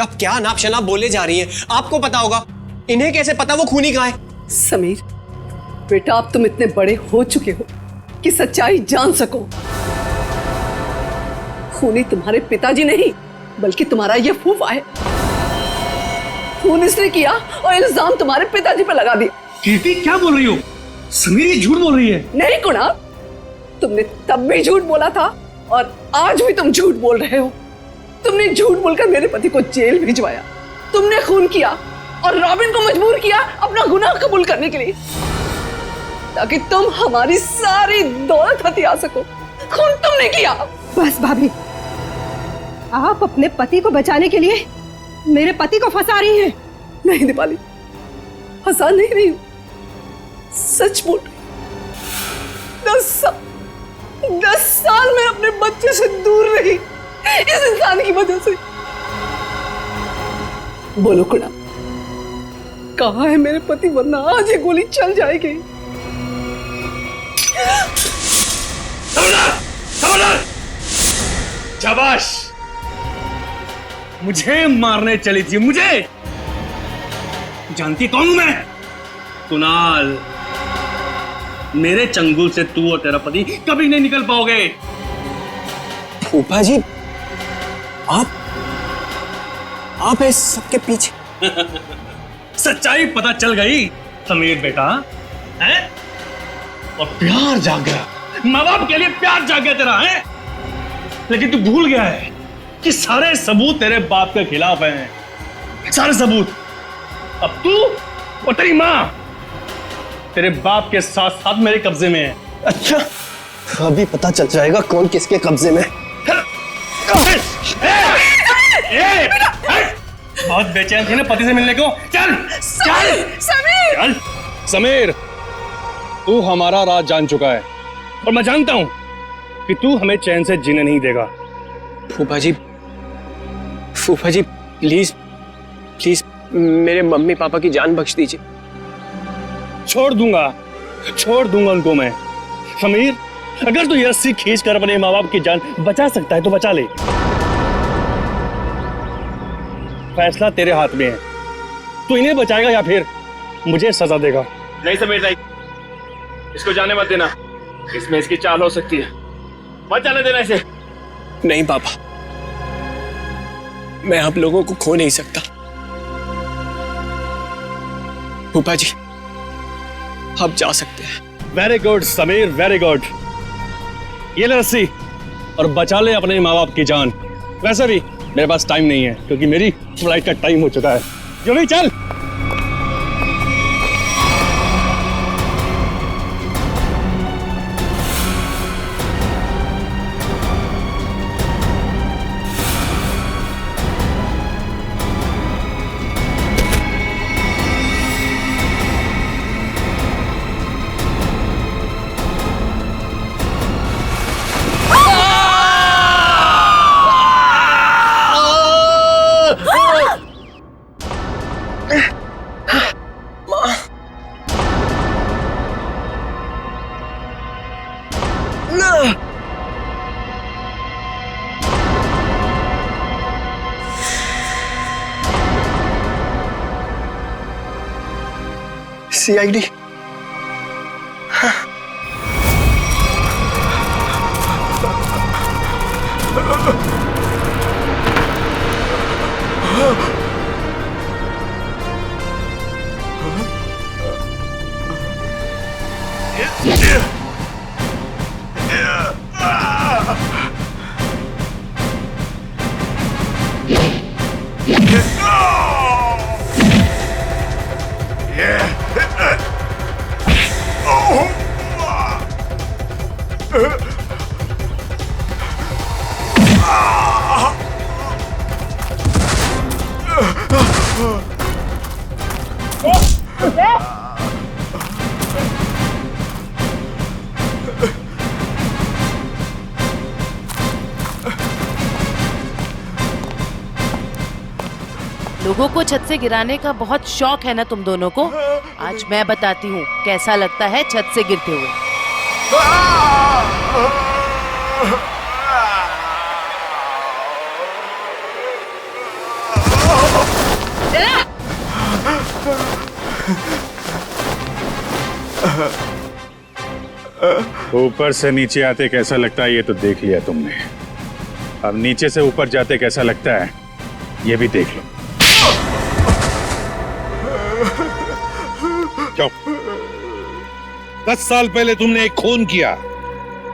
आप क्या नाप शनाप बोले जा रही हैं? आपको पता होगा, इन्हें कैसे पता वो खूनी कहाँ है? समीर बेटा, अब तुम इतने बड़े हो चुके हो कि सच्चाई जान सको। खूनी तुम्हारे पिताजी नहीं, बल्कि तुम्हारा ये फूफा है। खून इसने किया और इल्जाम तुम्हारे पिताजी पर लगा दिया। कीर्ति, क्या बोल रही हो? समीर ये झूठ बोल रही है। नहीं कुणाल, तुमने तब भी झूठ बोला था और आज भी तुम झूठ बोल रहे हो। तुमने झूठ बोलकर मेरे पति को जेल भिजवाया, तुमने खून किया और रॉबिन को मजबूर किया अपना गुनाह कबूल करने के लिए, ताकि तुम हमारी सारी दौलत हथिया सको। खून तुमने किया। बस भाभी, आप अपने पति को बचाने के लिए मेरे पति को फंसा रही हैं। नहीं दीपाली, फंसा नहीं रही हूं, सच बोल रही हूं। 10 साल मैं अपने बच्चे से दूर रही इस इंसान की वजह से। बोलो कुड़ा, कहाँ है मेरे पति, वरना आज ये गोली चल जाएगी। खबरदार! शाबाश! मुझे मारने चली थी, मुझे जानती कौन हूं मैं? कुणाल। मेरे चंगुल से तू और तेरा पति कभी नहीं निकल पाओगे। फूफा जी, आप इस सबके पीछे। सच्चाई पता चल गई समीर बेटा, है? और प्यार जाग गया, माँ बाप के लिए प्यार जाग गया तेरा, है? लेकिन तू भूल गया है कि सारे सबूत तेरे बाप के खिलाफ हैं, सारे सबूत। अब तू और तेरी माँ तेरे बाप के साथ साथ मेरे कब्जे में है। अच्छा, अभी पता चल जाएगा कौन किसके कब्जे में। बहुत बेचैन थी ना पति से मिलने को। चल चल समीर! चल समीर, तू हमारा राज जान चुका है और मैं जानता हूं कि तू हमें चैन से जीने नहीं देगा। फूफा जी प्लीज प्लीज मेरे मम्मी पापा की जान बख्श दीजिए। छोड़ दूंगा उनको मैं। समीर, अगर तू ये रस्सी खींच कर अपने माँ बाप की जान बचा सकता है तो बचा ले। फैसला तेरे हाथ में है, तू इन्हें बचाएगा या फिर मुझे सजा देगा। नहीं समीर नहीं, इसको जाने मत देना, इसमें इसकी चाल हो सकती है, मत जाने देना इसे। नहीं पापा, मैं आप लोगों को खो नहीं सकता। फूफा जी, आप जा सकते हैं। Very good Sameer, very good. ये ले रस्सी और बचा ले अपने माँ बाप की जान। वैसे भी मेरे पास टाइम नहीं है क्योंकि मेरी फ्लाइट का टाइम हो चुका है। जल्दी चल। CID। लोगों को छत से गिराने का बहुत शौक है ना तुम दोनों को। आज मैं बताती हूँ कैसा लगता है छत से गिरते हुए। ऊपर से नीचे आते कैसा लगता है ये तो देख लिया तुमने, अब नीचे से ऊपर जाते कैसा लगता है ये भी देख लो। चुप। 10 साल पहले तुमने एक खून किया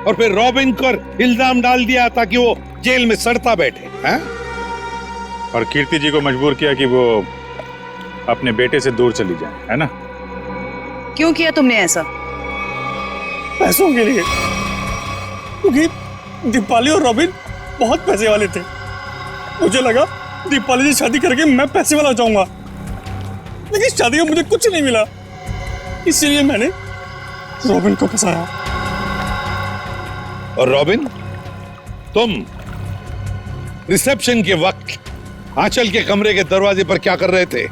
और फिर रॉबिन पर इल्जाम डाल दिया ताकि वो जेल में सड़ता बैठे, हैं? और कीर्ति जी को मजबूर किया कि वो अपने बेटे से दूर चली जाए, है ना? क्यों किया तुमने ऐसा? पैसों के लिए, क्योंकि दीपाली और रॉबिन बहुत पैसे वाले थे। मुझे लगा दीपाली से शादी करके मैं पैसे वाला हो जाऊंगा, लेकिन शादी में मुझे कुछ नहीं मिला, इसलिए मैंने रॉबिन को फंसाया। और रॉबिन, तुम रिसेप्शन के वक्त आंचल के कमरे के दरवाजे पर क्या कर रहे थे?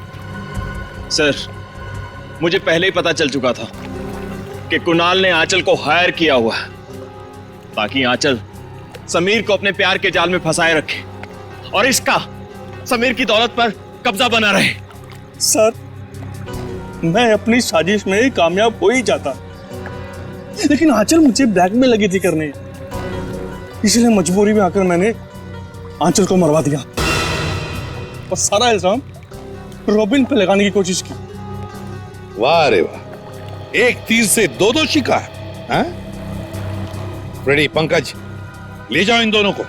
सर, मुझे पहले ही पता चल चुका था कि कुणाल ने आंचल को हायर किया हुआ है ताकि आंचल समीर को अपने प्यार के जाल में फंसाए रखे और इसका समीर की दौलत पर कब्जा बना रहे। सर, मैं अपनी साजिश में कामयाब हो ही जाता, लेकिन आंचल मुझे ब्लैकमेल लगी थी करने, इसलिए मजबूरी में आकर मैंने आंचल को मरवा दिया और सारा इल्जाम रॉबिन पे लगाने की कोशिश की। वाह रे वाह, एक तीर से दो शिकार। हाँ? रेडी पंकज, ले जाओ इन दोनों को।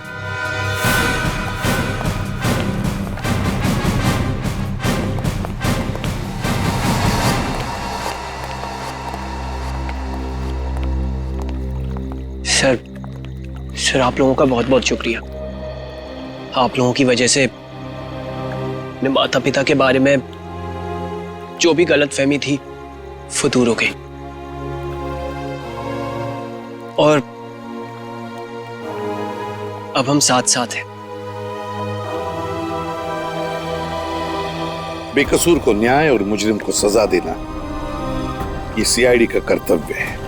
सर आप लोगों का बहुत बहुत शुक्रिया। आप लोगों की वजह से अपने माता पिता के बारे में जो भी गलतफहमी थी वो दूर हो गई और अब हम साथ साथ हैं। बेकसूर को न्याय और मुजरिम को सजा देना ये सीआईडी का कर्तव्य है।